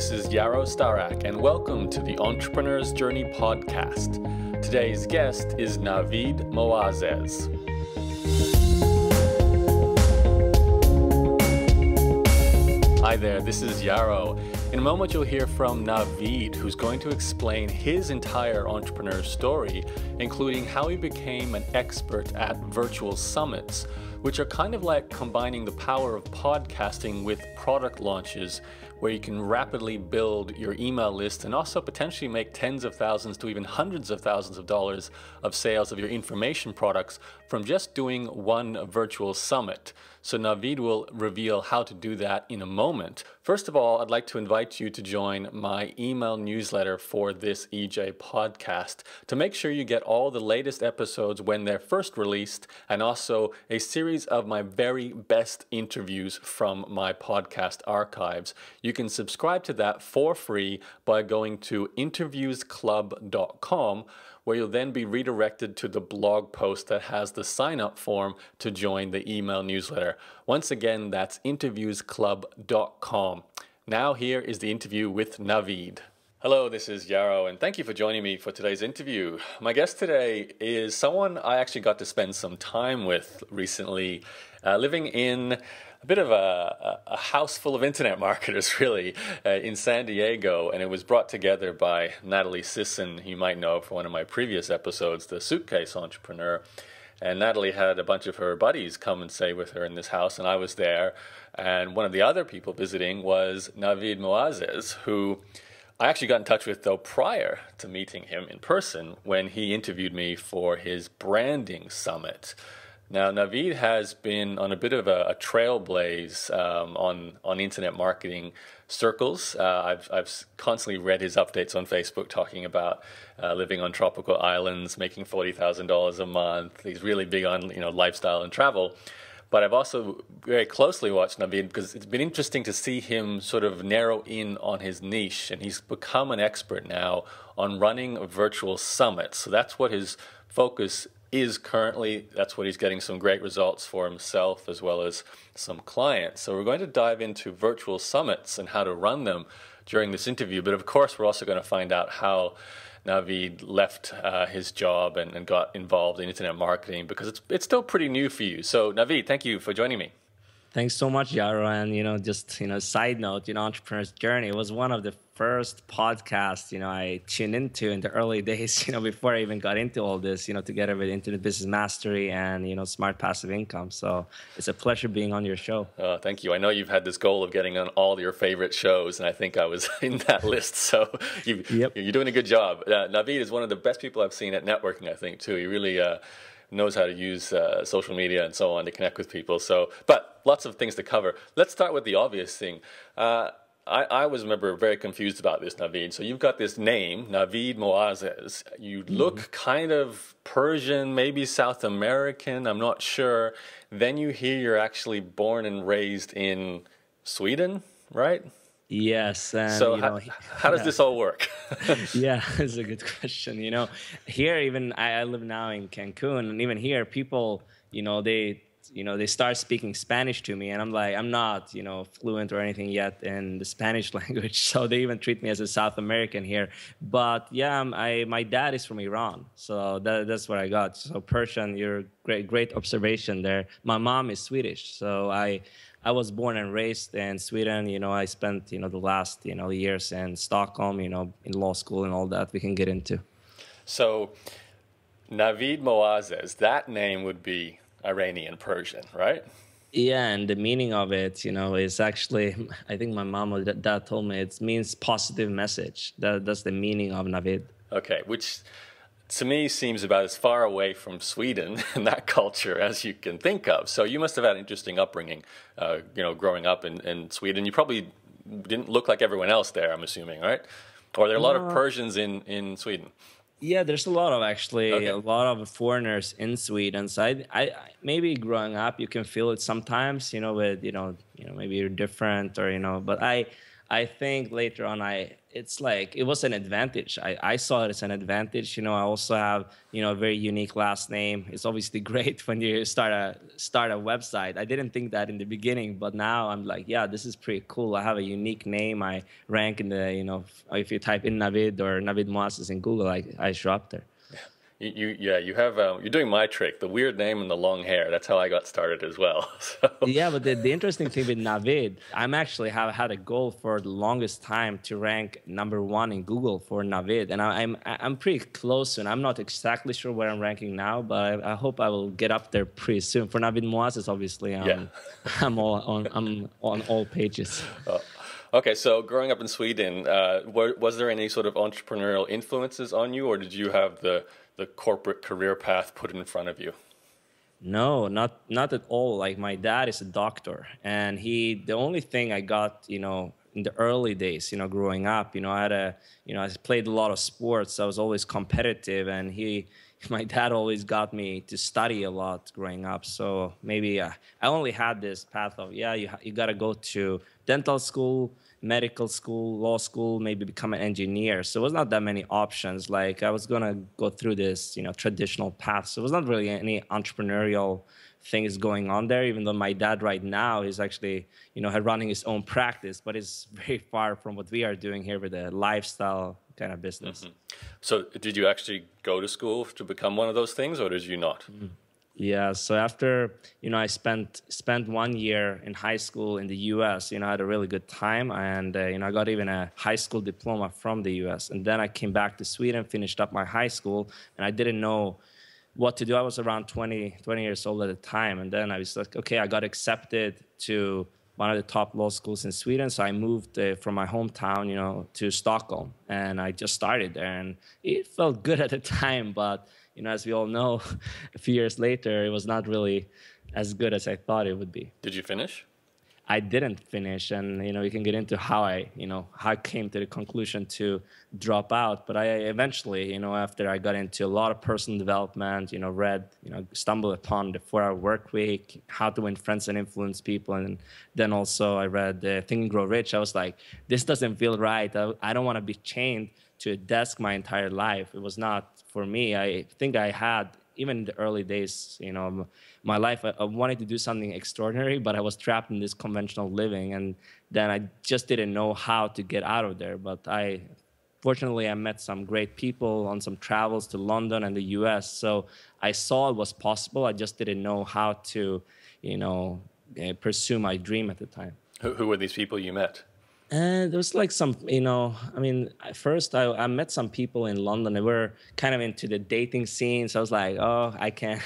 this is Yaro Starak, and welcome to the Entrepreneur's Journey podcast. Today's guest is Navid Moazzez. Hi there, this is Yaro. In a moment you'll hear from Navid, who's going to explain his entire entrepreneur story, including how he became an expert at virtual summits, which are kind of like combining the power of podcasting with product launches, where you can rapidly build your email list and also potentially make tens of thousands to even hundreds of thousands of dollars of sales of your information products from just doing one virtual summit. So Navid will reveal how to do that in a moment. First of all, I'd like to invite you to join my email newsletter for this EJ podcast to make sure you get all the latest episodes when they're first released, and also a series of my very best interviews from my podcast archives. You can subscribe to that for free by going to interviewsclub.com, where you'll then be redirected to the blog post that has the sign-up form to join the email newsletter. Once again, that's interviewsclub.com. Now here is the interview with Navid. Hello, this is Yaro, and thank you for joining me for today's interview. My guest today is someone I actually got to spend some time with recently, living in a bit of a house full of internet marketers, really, in San Diego, and it was brought together by Natalie Sisson, who you might know from one of my previous episodes, The Suitcase Entrepreneur. And Natalie had a bunch of her buddies come and stay with her in this house, and I was there. And one of the other people visiting was Navid Moazzez, who I actually got in touch with, though, prior to meeting him in person when he interviewed me for his branding summit. Now, Navid has been on a bit of a trailblaze on internet marketing circles. I've constantly read his updates on Facebook talking about living on tropical islands, making $40,000 a month. He's really big on lifestyle and travel. But I've also very closely watched Navid because it's been interesting to see him sort of narrow in on his niche, and he's become an expert now on running virtual summits. So that's what his focus is currently. That's what he's getting some great results for himself as well as some clients. So we're going to dive into virtual summits and how to run them during this interview. But of course, we're also going to find out how Navid left his job and got involved in internet marketing, because it's still pretty new for you. So Navid, thank you for joining me. Thanks so much, Yaro. And, side note, Entrepreneur's Journey was one of the first podcasts, I tuned into in the early days, before I even got into all this, together with Internet Business Mastery and, Smart Passive Income. So it's a pleasure being on your show. Thank you. I know you've had this goal of getting on all your favorite shows, and I think I was in that list. So you're doing a good job. Navid is one of the best people I've seen at networking, I think, too. He really knows how to use social media and so on to connect with people. But lots of things to cover. Let's start with the obvious thing. I was, remember, very confused about this, Navid. So you've got this name, Navid Moazzez. You look kind of Persian, maybe South American, I'm not sure. Then you hear you're actually born and raised in Sweden, right? Yes. And, so how does this all work? Yeah, it's a good question. Here, even I live now in Cancun, and even here, people, they start speaking Spanish to me, and I'm like, I'm not, fluent or anything yet in the Spanish language. So they even treat me as a South American here. But yeah, my dad is from Iran, so that's what I got. So Persian, you're great observation there. My mom is Swedish, so I was born and raised in Sweden. I spent, the last, years in Stockholm, in law school and all that we can get into. So Navid Moazzez, that name would be Iranian Persian, right? Yeah, and the meaning of it, is actually, I think my mom or dad told me it means positive message. That's the meaning of Navid. Okay, which to me seems about as far away from Sweden and that culture as you can think of. So you must have had an interesting upbringing, growing up in Sweden. You probably didn't look like everyone else there, I'm assuming, right? Or there are a lot of Persians in Sweden. Yeah, there's a lot of a lot of foreigners in Sweden. So I maybe growing up, you can feel it sometimes, with, maybe you're different or, but I think later on, it's like it was an advantage. I saw it as an advantage. I also have a very unique last name. It's obviously great when you start a website. I didn't think that in the beginning, but now I'm like, yeah, this is pretty cool. I have a unique name. I rank in the if you type in Navid or Navid Moases in Google, I show up there. You have you're doing my trick, the weird name and the long hair. That's how I got started as well. So. Yeah, but the interesting thing with Navid, I'm actually have had a goal for the longest time to rank #1 in Google for Navid, and I'm pretty close, and I'm not exactly sure where I'm ranking now, but I hope I will get up there pretty soon. For Navid Moases, obviously, I'm on all pages. Okay, so growing up in Sweden, was there any sort of entrepreneurial influences on you, or did you have the corporate career path put in front of you? No, not at all. Like my dad is a doctor, and the only thing I got, in the early days, growing up, I played a lot of sports. I was always competitive, and my dad always got me to study a lot growing up. So maybe I only had this path of, you got to go to dental school, medical school, law school, maybe become an engineer. So it was not that many options. Like I was going to go through this, traditional path. So it was not really any entrepreneurial things going on there, even though my dad right now is actually, running his own practice, but it's very far from what we are doing here with a lifestyle kind of business. Mm-hmm. So did you actually go to school to become one of those things, or did you not? Mm-hmm. Yeah, so after, I spent 1 year in high school in the US, I had a really good time, and, I got even a high school diploma from the US. And then I came back to Sweden, finished up my high school, and I didn't know what to do. I was around 20 years old at the time. And then I was like, okay, I got accepted to one of the top law schools in Sweden. So I moved from my hometown, to Stockholm, and I just started there. And it felt good at the time, but as we all know, a few years later, it was not really as good as I thought it would be. Did you finish? I didn't finish, and we can get into how I came to the conclusion to drop out. But I eventually, after I got into a lot of personal development, read, stumbled upon the 4-Hour Work Week, How to Win Friends and Influence People, and then also I read Think and Grow Rich. I was like, this doesn't feel right. I don't want to be chained to a desk my entire life. It was not for me. I think I had, even in the early days, my life, I wanted to do something extraordinary, but I was trapped in this conventional living, and then I just didn't know how to get out of there. But fortunately, I met some great people on some travels to London and the US, so I saw it was possible. I just didn't know how to, pursue my dream at the time. Who were these people you met? There was like some, at first I met some people in London. They were kind of into the dating scene. So I was like, oh, I can,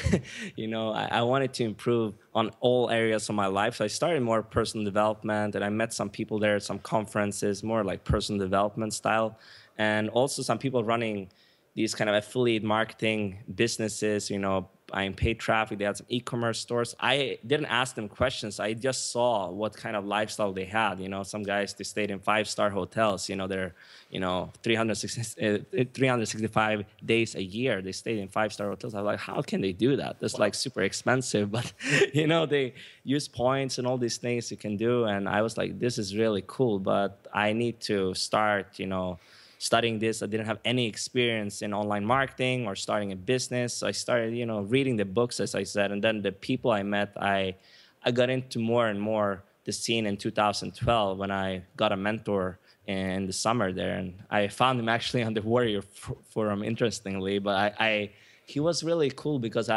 I wanted to improve on all areas of my life. So I started more personal development, and I met some people there at some conferences, more like personal development style. And also some people running these kind of affiliate marketing businesses, buying paid traffic. They had some e-commerce stores. I didn't ask them questions. I just saw what kind of lifestyle they had. Some guys, they stayed in 5-star hotels. They're, 365 days a year. They stayed in 5-star hotels. I was like, how can they do that? That's like super expensive. But, they use points and all these things you can do. And I was like, this is really cool, but I need to start, studying this. I didn't have any experience in online marketing or starting a business. So I started, reading the books, as I said, and then the people I met, I got into more and more the scene in 2012 when I got a mentor in the summer there, and I found him actually on the Warrior Forum, interestingly. But he was really cool because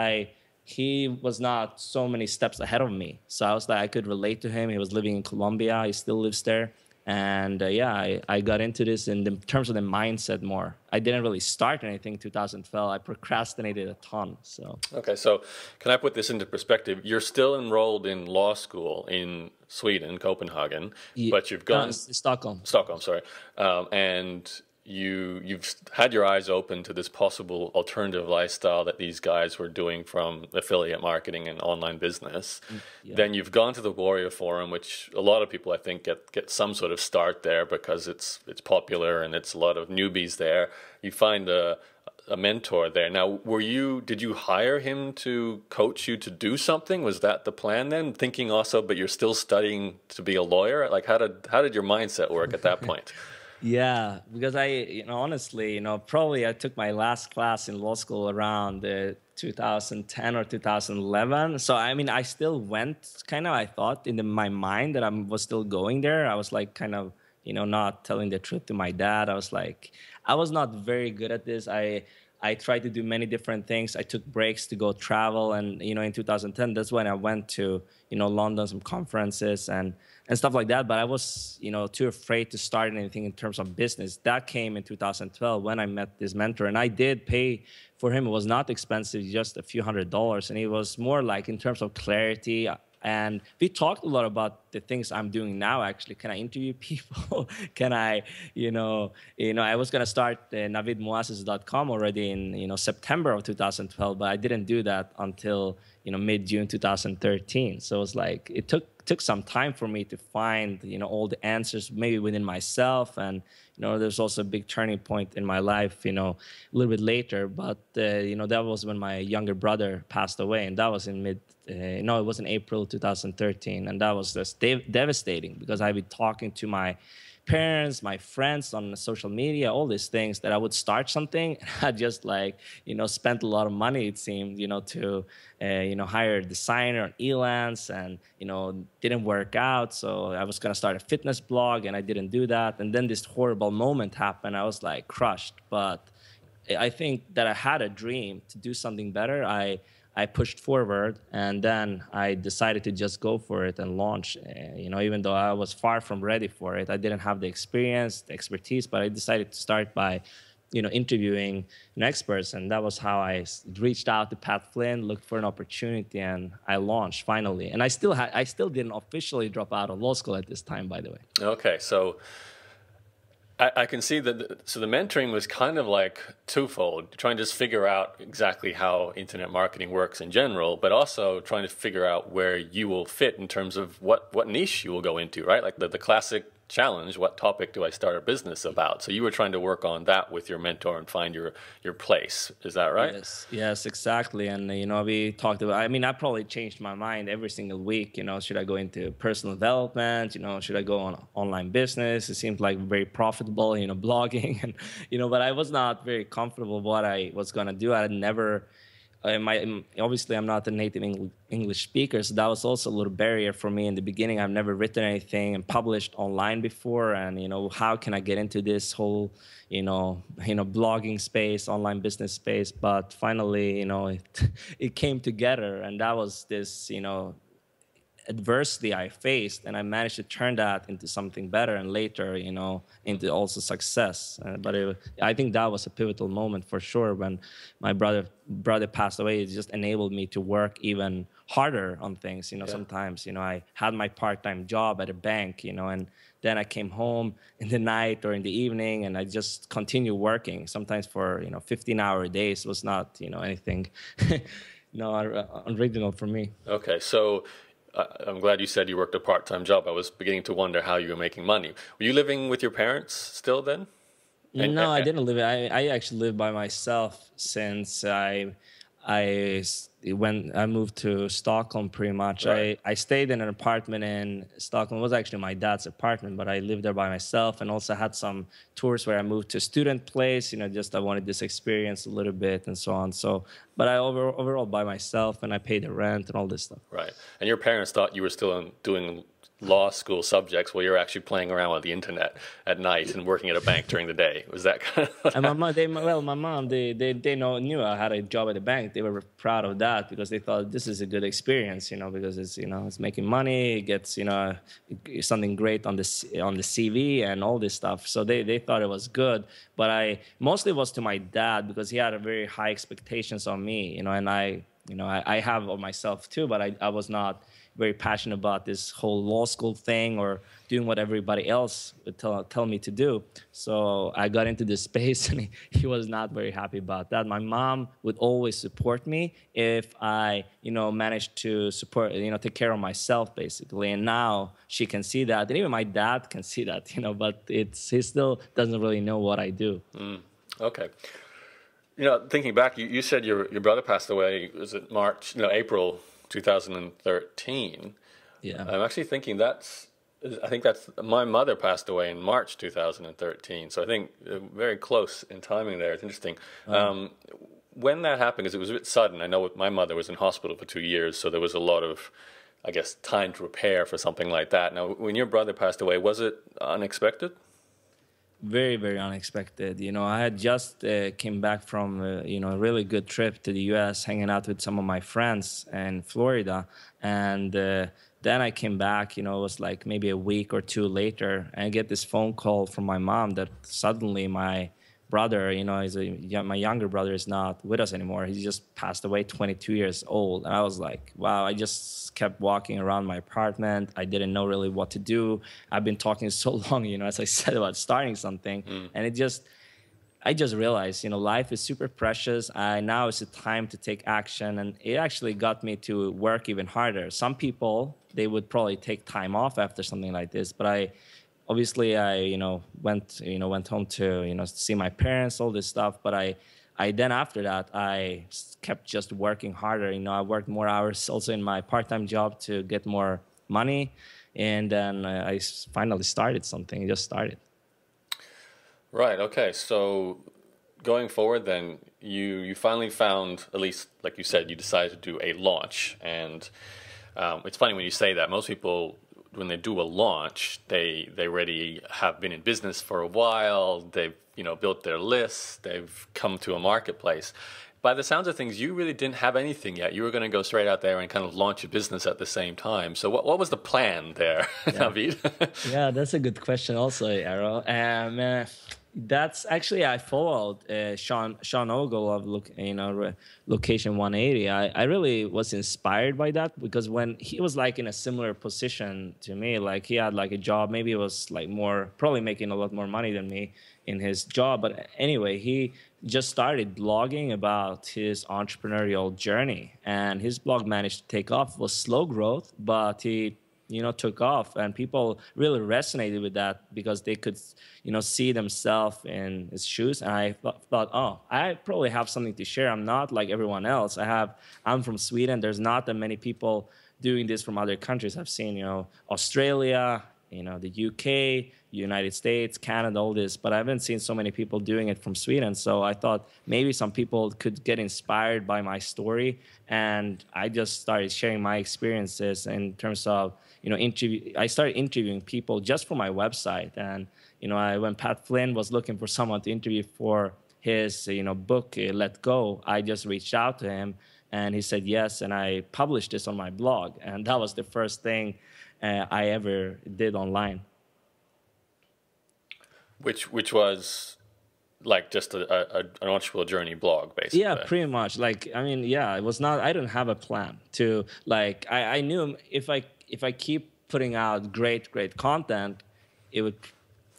he was not so many steps ahead of me. So I was like, I could relate to him. He was living in Colombia. He still lives there. And I got into this in terms of the mindset more. I didn't really start anything in 2012. I procrastinated a ton. So okay, so can I put this into perspective? You're still enrolled in law school in Sweden, Copenhagen, but you've gone Stockholm. Stockholm, sorry, and you've had your eyes open to this possible alternative lifestyle that these guys were doing from affiliate marketing and online business. Yeah. Then you've gone to the Warrior Forum, which a lot of people I think get some sort of start there because it's popular and it's a lot of newbies there. You find a mentor there. Now, did you hire him to coach you to do something? Was that the plan then? Thinking also, but you're still studying to be a lawyer? Like how did your mindset work at that point? Yeah, because honestly, probably I took my last class in law school around 2010 or 2011. So, I mean, I still went kind of, I thought in my mind that I was still going there. I was like kind of, not telling the truth to my dad. I was like, I was not very good at this. I tried to do many different things. I took breaks to go travel, and in 2010, that's when I went to London, some conferences and stuff like that. But I was too afraid to start anything in terms of business. That came in 2012 when I met this mentor, and I did pay for him. It was not expensive, just a few $100s, and it was more like in terms of clarity. And we talked a lot about the things I'm doing now. Actually, can I interview people? Can I, I was gonna start navidmoases.com already in September of 2012, but I didn't do that until mid June 2013. So it was like it took some time for me to find all the answers maybe within myself. And there's also a big turning point in my life a little bit later, but that was when my younger brother passed away, and that was in it was in April 2013, and that was just devastating because I've been talking to my parents, my friends on social media, all these things that I would start something. I just spent a lot of money, it seemed, to hire a designer on Elance, and didn't work out. So I was gonna start a fitness blog, and I didn't do that. And then this horrible moment happened. I was like crushed, but I think that I had a dream to do something better. I pushed forward, and then I decided to just go for it and launch. Even though I was far from ready for it, I didn't have the experience, the expertise, but I decided to start by, interviewing experts, and that was how I reached out to Pat Flynn, looked for an opportunity, and I launched finally. And I still didn't officially drop out of law school at this time, by the way. Okay, so I can see that. So the mentoring was kind of like twofold, trying to just figure out exactly how internet marketing works in general, but also trying to figure out where you will fit in terms of what niche you will go into, right? Like the classic challenge, what topic do I start a business about? So you were trying to work on that with your mentor and find your place. Is that right? Yes, exactly. And we talked about, I mean, I probably changed my mind every single week. Should I go into personal development? Should I go on online business? It seemed like very profitable, blogging, and but I was not very comfortable with what I was going to do. I had never obviously I'm not a native English speaker, so that was also a little barrier for me in the beginning. I've never written anything and published online before, and how can I get into this whole blogging space, online business space? But finally, it came together, and that was this adversity I faced, and I managed to turn that into something better, and later, into also success. I think that was a pivotal moment for sure when my brother passed away. It just enabled me to work even harder on things. Sometimes, I had my part-time job at a bank, and then I came home in the night or in the evening, and I just continued working. Sometimes for 15-hour days was not anything, original for me. Okay, so. I'm glad you said you worked a part-time job. I was beginning to wonder how you were making money. Were you living with your parents still then? No, I didn't live. I actually lived by myself since when I moved to Stockholm, pretty much. Right. I stayed in an apartment in Stockholm. It was actually my dad's apartment, but I lived there by myself, and also had some tours where I moved to a student place, just I wanted this experience a little bit and so on. So, but I overall by myself, and I paid the rent and all this stuff. Right. And your parents thought you were still doing law school subjects while you're actually playing around with the internet at night and working at a bank during the day. Was that kind of? And my mom, they knew I had a job at the bank. They were proud of that because they thought this is a good experience, because it's it's making money, it gets something great on the CV and all this stuff. So they thought it was good. But I mostly was to my dad because he had a very high expectations on me, and I have of myself too, but I was not very passionate about this whole law school thing or doing what everybody else would tell me to do. So I got into this space, and he was not very happy about that. My mom would always support me if I, managed to support, take care of myself, basically. And now she can see that, and even my dad can see that, but he still doesn't really know what I do. Okay. Thinking back, you said your brother passed away, was it April 2013. Yeah. I'm actually thinking that's I think that's my mother passed away in March 2013. So I think very close in timing there. It's interesting. Um, when that happened, because it was a bit sudden. I know my mother was in hospital for 2 years, so there was a lot of, I guess, time to prepare for something like that. Now, when your brother passed away, was it unexpected? Very, very unexpected. You know, I had just came back from you know, a really good trip to the U.S., hanging out with some of my friends in Florida, and then I came back. You know, it was like maybe a week or two later, and I get this phone call from my mom that suddenly my brother, you know, my younger brother is not with us anymore. He just passed away, 22 years old. And I was like, wow, I just kept walking around my apartment. I didn't know really what to do. I've been talking so long, you know, as I said, about starting something. And I just realized, you know, life is super precious. Now is the time to take action. And it actually got me to work even harder. Some people, they would probably take time off after something like this, but obviously I went home to see my parents, all this stuff, but I then after that I kept just working harder. You know, I worked more hours also in my part-time job to get more money, and then I finally started something. Just started. Right. Okay. So going forward, then you finally found, at least like you said, you decided to do a launch, and it's funny when you say that. Most people, when they do a launch, they already have been in business for a while. They've built their lists. They've come to a marketplace. By the sounds of things, you really didn't have anything yet. You were going to go straight out there and kind of launch a business at the same time. So what was the plan there, Navid? Yeah, that's a good question also, Arrow. That's actually, I followed Sean Ogle of Location 180. I really was inspired by that, because when he was like in a similar position to me, like he had like a job, maybe it was like probably making a lot more money than me in his job. But anyway, he just started blogging about his entrepreneurial journey, and his blog managed to take off. It was slow growth, but he took off, and people really resonated with that because they could, see themselves in his shoes. And I thought, oh, I probably have something to share. I'm not like everyone else. I'm from Sweden. There's not that many people doing this from other countries. I've seen, Australia, the UK, United States, Canada, all this, but I haven't seen so many people doing it from Sweden. So I thought maybe some people could get inspired by my story, and I just started sharing my experiences in terms of, I started interviewing people just for my website. And, when Pat Flynn was looking for someone to interview for his, book, Let Go, I just reached out to him, and he said yes, and I published this on my blog. And that was the first thing I ever did online. Which was like just an entrepreneurial journey blog, basically. Yeah, pretty much. Like, I mean, yeah, it was not. I didn't have a plan to like. I knew if I keep putting out great content, it would.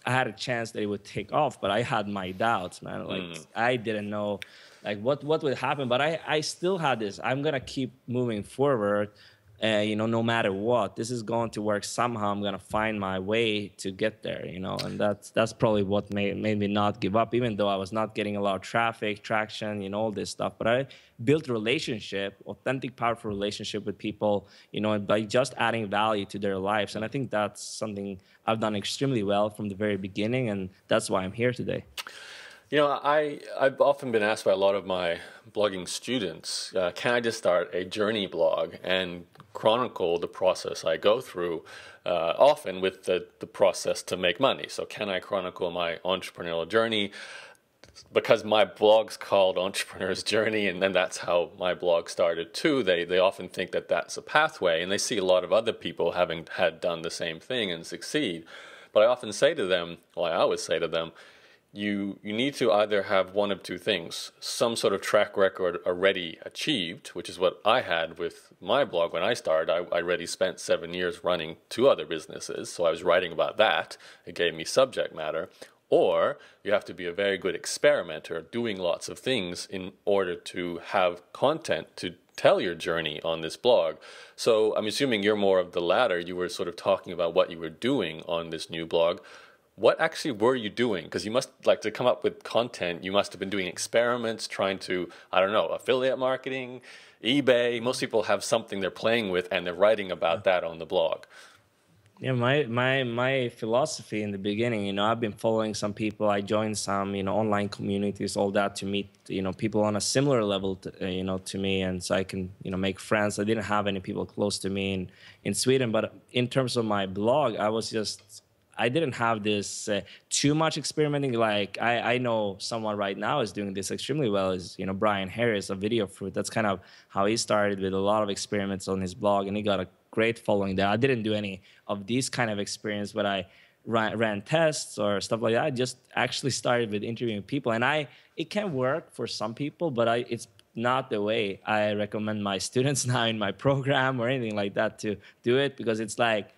I had a chance that it would take off, but I had my doubts, man. Like I didn't know, like what would happen. But I still had this. I'm gonna keep moving forward. No matter what, this is going to work somehow. I'm going to find my way to get there, and that's probably what made me not give up, even though I was not getting a lot of traction, all this stuff. But I built a relationship, authentic, powerful relationship with people, by just adding value to their lives. And I think that's something I've done extremely well from the very beginning, and that's why I'm here today. I've often been asked by a lot of my blogging students, can I just start a journey blog and chronicle the process I go through, often with the process to make money. So can I chronicle my entrepreneurial journey? Because my blog's called Entrepreneur's Journey, and then that's how my blog started too. They often think that that's a pathway, and they see a lot of other people having done the same thing and succeed. But I often say to them, I always say to them, you need to either have one of two things: some sort of track record already achieved, which is what I had with my blog when I started. I already spent 7 years running 2 other businesses, so I was writing about that. It gave me subject matter. Or you have to be a very good experimenter, doing lots of things in order to have content to tell your journey on this blog. So I'm assuming you're more of the latter. You were sort of talking about what you were doing on this new blog. What actually were you doing? Because you must, like, to come up with content, you must have been doing experiments, trying to, I don't know, affiliate marketing, eBay. Most people have something they're playing with, and they're writing about that on the blog. Yeah, my philosophy in the beginning, I've been following some people. I joined some, online communities, all that to meet, people on a similar level, to me, and so I can, make friends. I didn't have any people close to me in Sweden, but in terms of my blog, I didn't have this too much experimenting. Like I know someone right now is doing this extremely well. Is Brian Harris of Video Fruit. That's kind of how he started, with a lot of experiments on his blog, and he got a great following there. I didn't do any of these kind of experience, but I ran tests or stuff like that. I just actually started with interviewing people, and it can work for some people, but it's not the way I recommend my students now in my program or anything like that to do it, because it's like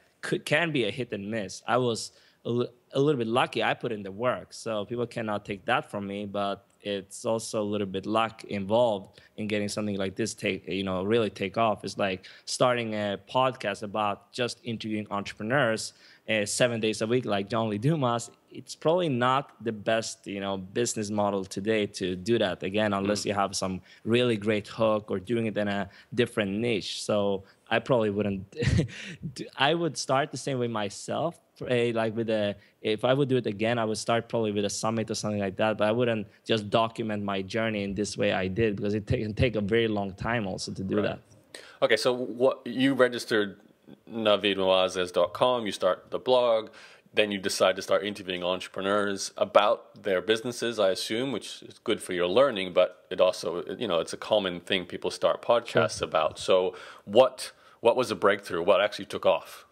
can be a hit and miss. I was a little bit lucky. I put in the work, so people cannot take that from me. But it's also a little bit luck involved in getting something like this really take off. It's like starting a podcast about just interviewing entrepreneurs 7 days a week, like John Lee Dumas. It's probably not the best, business model today to do that, again, unless you have some really great hook or doing it in a different niche. So I probably wouldn't. I would start the same way myself. If I would do it again, I would start probably with a summit or something like that. But I wouldn't just document my journey in this way I did, because it can take a very long time also to do that. Okay, so what you registered navidmoazes.com, you start the blog, then you decide to start interviewing entrepreneurs about their businesses, I assume, which is good for your learning, but it also, it's a common thing people start podcasts about. So what was the breakthrough? What actually took off?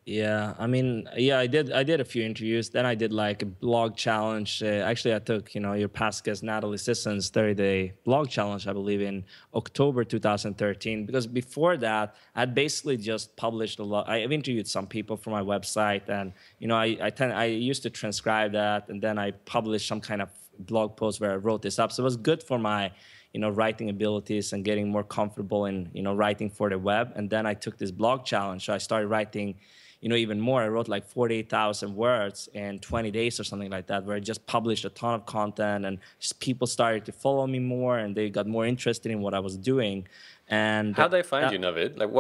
Yeah, I mean, yeah, I did a few interviews. Then I did like a blog challenge. Actually, I took, your past guest Natalie Sisson's 30-day blog challenge, I believe, in October 2013. Because before that, I'd basically just published a lot. I've interviewed some people for my website, and I used to transcribe that, and then I published some kind of blog post where I wrote this up. So it was good for my writing abilities and getting more comfortable in writing for the web. And then I took this blog challenge, so I started writing even more. I wrote like 48,000 words in 20 days or something like that, where I just published a ton of content, and just people started to follow me more, and they got more interested in what I was doing. And how'd they find you, Navid? Like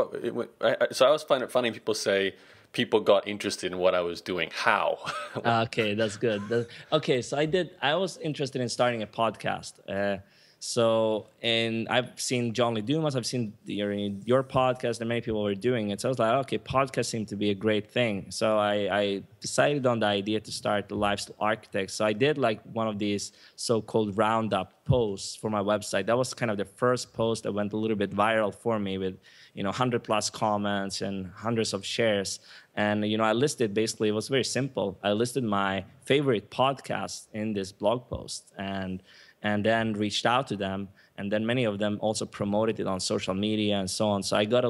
so I always find it funny people say people got interested in what I was doing. How? Okay, that's good. Okay, so I was interested in starting a podcast. And I've seen John Lee Dumas, I've seen your podcast, and many people were doing it. So I was like, okay, podcasts seem to be a great thing. So I decided on the idea to start the Lifestyle Architect. So I did like one of these so-called roundup posts for my website. That was kind of the first post that went a little bit viral for me, with 100 plus comments and hundreds of shares. And I listed, basically, it was very simple. I listed my favorite podcasts in this blog post, and then reached out to them, and then many of them also promoted it on social media and so on. So I got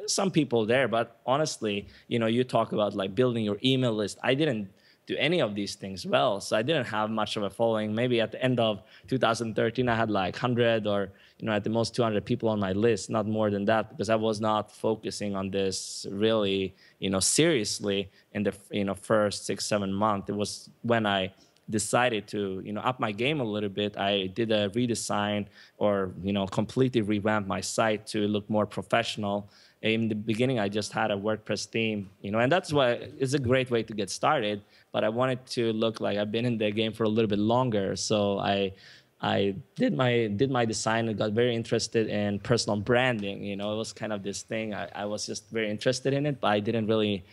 some people there, but honestly, you talk about like building your email list. I didn't do any of these things well, so I didn't have much of a following. Maybe at the end of 2013, I had like 100 or at the most 200 people on my list, not more than that, because I was not focusing on this really seriously in the first 6-7 months. It was when I decided to up my game a little bit. I did a redesign, or completely revamp my site to look more professional. In the beginning, I just had a WordPress theme, and that's why it's a great way to get started. But I wanted to look like I've been in the game for a little bit longer. So I did my design and got very interested in personal branding. It was kind of this thing. I was just very interested in it, but I didn't really.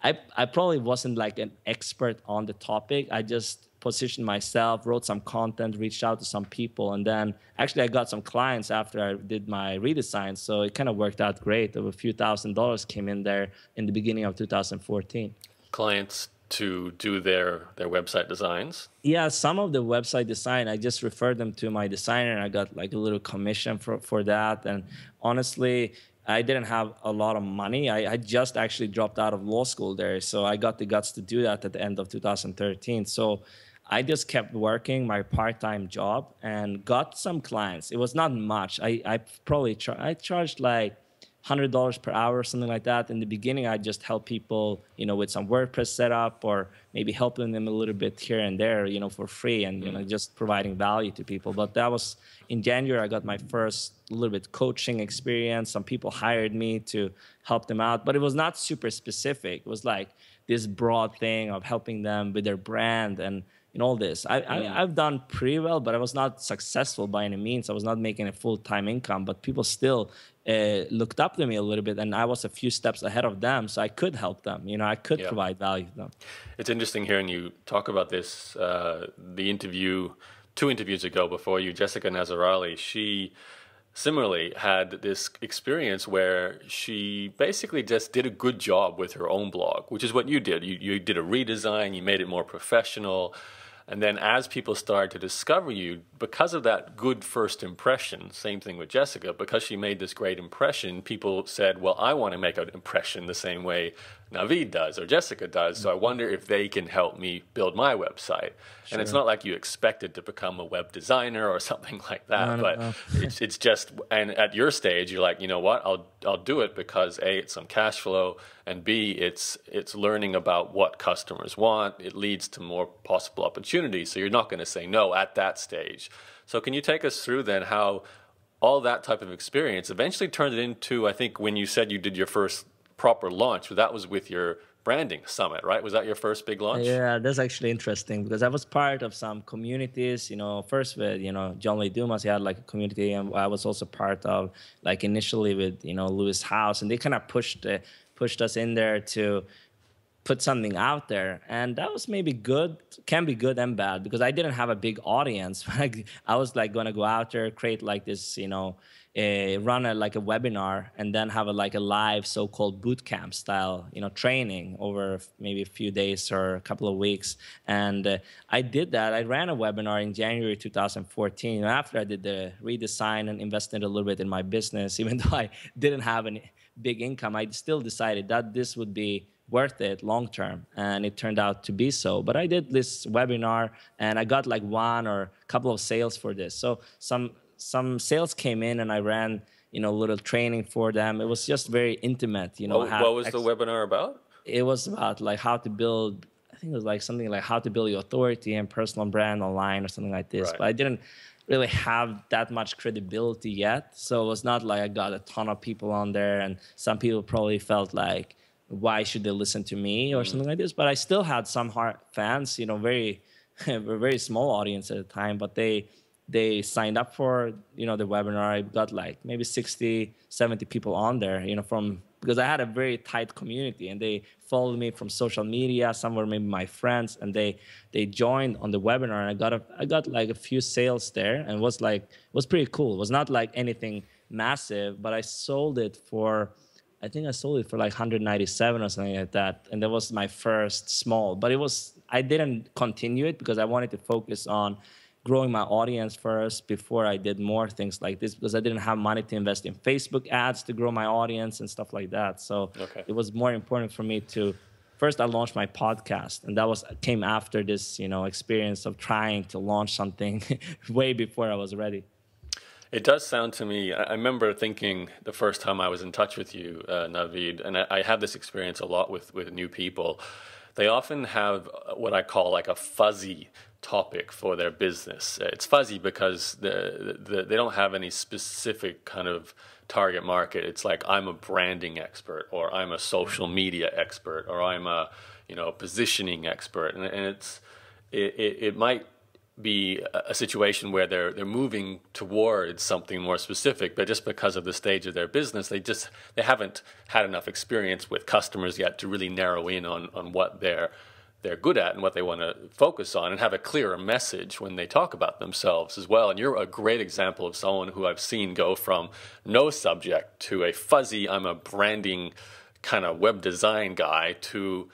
I probably wasn't like an expert on the topic. I just positioned myself, wrote some content, reached out to some people, and then actually I got some clients after I did my redesign. So it kind of worked out great. A few $1,000s came in there in the beginning of 2014. Clients to do their website designs? Yeah, some of the website design, I just referred them to my designer, and I got like a little commission for that. And honestly, I didn't have a lot of money. I just actually dropped out of law school there. So I got the guts to do that at the end of 2013. So I just kept working my part-time job and got some clients. It was not much. I probably I charged like $100 per hour or something like that. In the beginning, I just help people, with some WordPress setup or maybe helping them a little bit here and there, for free and, just providing value to people. But that was in January, I got my first little bit coaching experience. Some people hired me to help them out, but it was not super specific. It was like this broad thing of helping them with their brand and all this. I've done pretty well, but I was not successful by any means. I was not making a full-time income, but people still looked up to me a little bit, and I was a few steps ahead of them, so I could help them. I could provide value to them. It's interesting hearing you talk about this. Two interviews ago before you, Jessica Nazarali, she similarly had this experience where she basically just did a good job with her own blog, which is what you did. You did a redesign, you made it more professional. And then as people started to discover you, because of that good first impression, same thing with Jessica, because she made this great impression, people said, well, I want to make an impression the same way Navid does or Jessica does, so I wonder if they can help me build my website. Sure. And it's not like you expected to become a web designer or something like that, but it's just, and at your stage, you're like, you know what, I'll do it because A, it's some cash flow, and B, it's learning about what customers want. It leads to more possible opportunities, so you're not going to say no at that stage. So can you take us through then how all that type of experience eventually turned it into, I think when you said you did your first proper launch, that was with your branding summit, right? Was that your first big launch? Yeah, that's actually interesting because I was part of some communities, first with, John Lee Dumas, he had like a community, and I was also part of like initially with, Lewis House, and they kind of pushed us in there to put something out there. And that was maybe good, can be good and bad, because I didn't have a big audience. I was like going to go out there, create like this, run a webinar, and then have a live so-called boot camp style, training over maybe a few days or a couple of weeks. And I did that. I ran a webinar in January 2014. After I did the redesign and invested a little bit in my business, even though I didn't have any big income, I still decided that this would be worth it long term, and it turned out to be so. But I did this webinar, and I got like one or a couple of sales for this. So some sales came in, and I ran a little training for them. It was just very intimate. What was the webinar about? It was about like how to build. I think it was like something like how to build your authority and personal brand online or something like this. Right. But I didn't really have that much credibility yet, so it was not like I got a ton of people on there, and some people probably felt like, why should they listen to me or something like this? But I still had some hard fans, very, very small audience at the time, but they signed up for, the webinar. I got like maybe 60, 70 people on there, because I had a very tight community, and they followed me from social media. Some were maybe my friends, and they joined on the webinar, and I got like a few sales there, and it was pretty cool. It was not like anything massive, but I sold it for, I think I sold it for like 197 or something like that. And that was my first small, but I didn't continue it because I wanted to focus on growing my audience first before I did more things like this, because I didn't have money to invest in Facebook ads to grow my audience and stuff like that. So It was more important for me to, first I launched my podcast, and that came after this, experience of trying to launch something way before I was ready. It does sound to me, I remember thinking the first time I was in touch with you, Navid, and I have this experience a lot with new people. They often have what I call like a fuzzy topic for their business. It's fuzzy because they don't have any specific kind of target market. It's like, I'm a branding expert, or I'm a social media expert, or I'm a positioning expert, and it might be a situation where they're moving towards something more specific, but just because of the stage of their business, they haven't had enough experience with customers yet to really narrow in on what they're good at and what they want to focus on, and have a clearer message when they talk about themselves as well. And you're a great example of someone who I've seen go from no subject to a fuzzy, I'm a branding kind of web design guy, to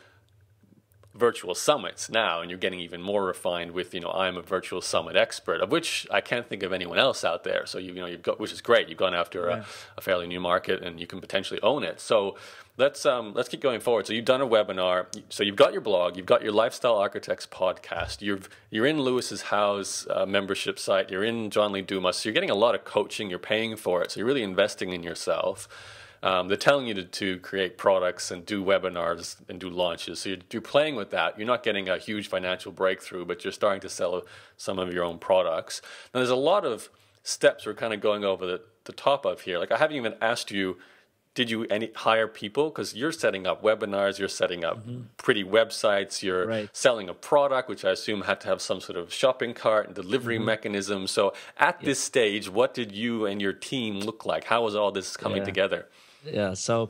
virtual summits now, and you're getting even more refined with, I'm a virtual summit expert, of which I can't think of anyone else out there. So you've got, which is great. You've gone after a fairly new market, and you can potentially own it. So let's keep going forward. So you've done a webinar. So you've got your blog. You've got your Lifestyle Architects podcast. You're in Lewis's House membership site. You're in John Lee Dumas. So you're getting a lot of coaching. You're paying for it. So you're really investing in yourself. they're telling you to create products and do webinars and do launches. So you're playing with that. You're not getting a huge financial breakthrough, but you're starting to sell some of your own products. Now, there's a lot of steps we're kind of going over the top of here. Like, I haven't even asked you, did you hire people? Because you're setting up webinars, you're setting up pretty websites, you're selling a product, which I assume had to have some sort of shopping cart and delivery mechanism. So at this stage, what did you and your team look like? How was all this coming together? Yeah, so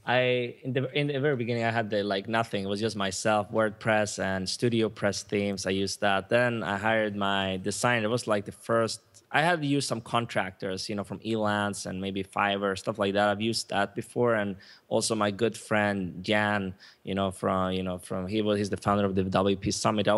in the very beginning, I had nothing. It was just myself, WordPress and StudioPress themes. I used that. Then I hired my designer. It was like the first. I had used some contractors, from Elance and maybe Fiverr, stuff like that. I've used that before, and also my good friend Jan, he's the founder of the WP Summit. He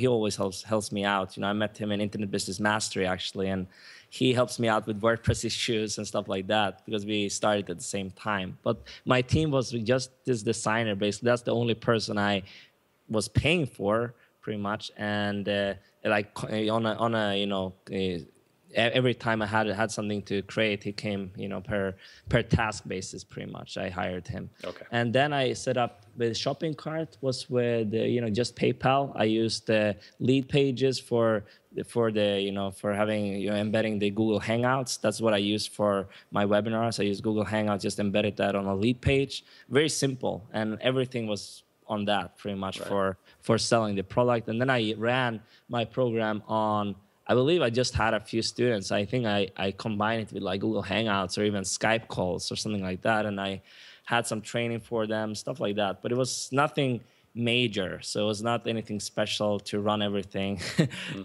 always helps me out. I met him in Internet Business Mastery actually, and he helps me out with WordPress issues and stuff like that because we started at the same time. But my team was just this designer basically. That's the only person I was paying for pretty much, and every time I had something to create, he came per task basis pretty much. I hired him. Okay. And then I set up the shopping cart was with just PayPal. I used the lead pages for having embedding the Google Hangouts. That's what I used for my webinars. I used Google Hangouts, just embedded that on a lead page. Very simple, and everything was on that pretty much for selling the product. And then I ran my program on, I believe I just had a few students. I think I combined it with like Google Hangouts or even Skype calls or something like that. And I had some training for them, stuff like that. But it was nothing major. So it was not anything special to run everything,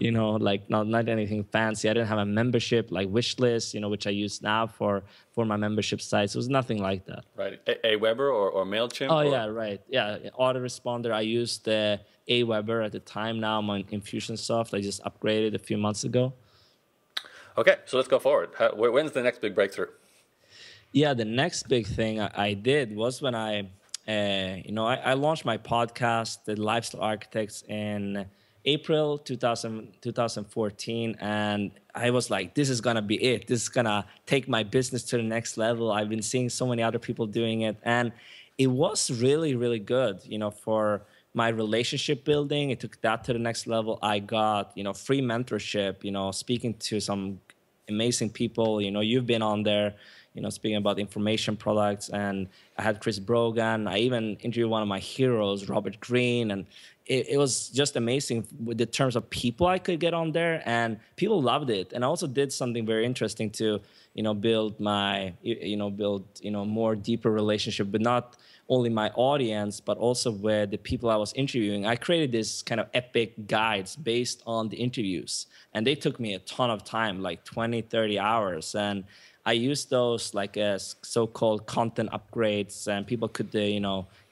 not anything fancy. I didn't have a membership like Wishlist, which I use now for my membership sites. It was nothing like that. Right. Aweber or MailChimp? Oh, yeah, right. Yeah, autoresponder. I used Aweber at the time. Now I'm on Infusionsoft. I just upgraded a few months ago. Okay, so let's go forward. When's the next big breakthrough? Yeah, the next big thing I did was when I launched my podcast, The Lifestyle Architects, in April 2014. And I was like, this is going to be it. This is going to take my business to the next level. I've been seeing so many other people doing it. And it was really, really good, for my relationship building. It took that to the next level. I got, free mentorship, speaking to some amazing people. You've been on there, speaking about information products, and I had Chris Brogan. I even interviewed one of my heroes, Robert Greene, and it was just amazing with the terms of people I could get on there, and people loved it. And I also did something very interesting to, build my, more deeper relationship with not only my audience, but also with the people I was interviewing. I created this kind of epic guides based on the interviews, and they took me a ton of time, like 20, 30 hours. And I used those like as so-called content upgrades, and people could,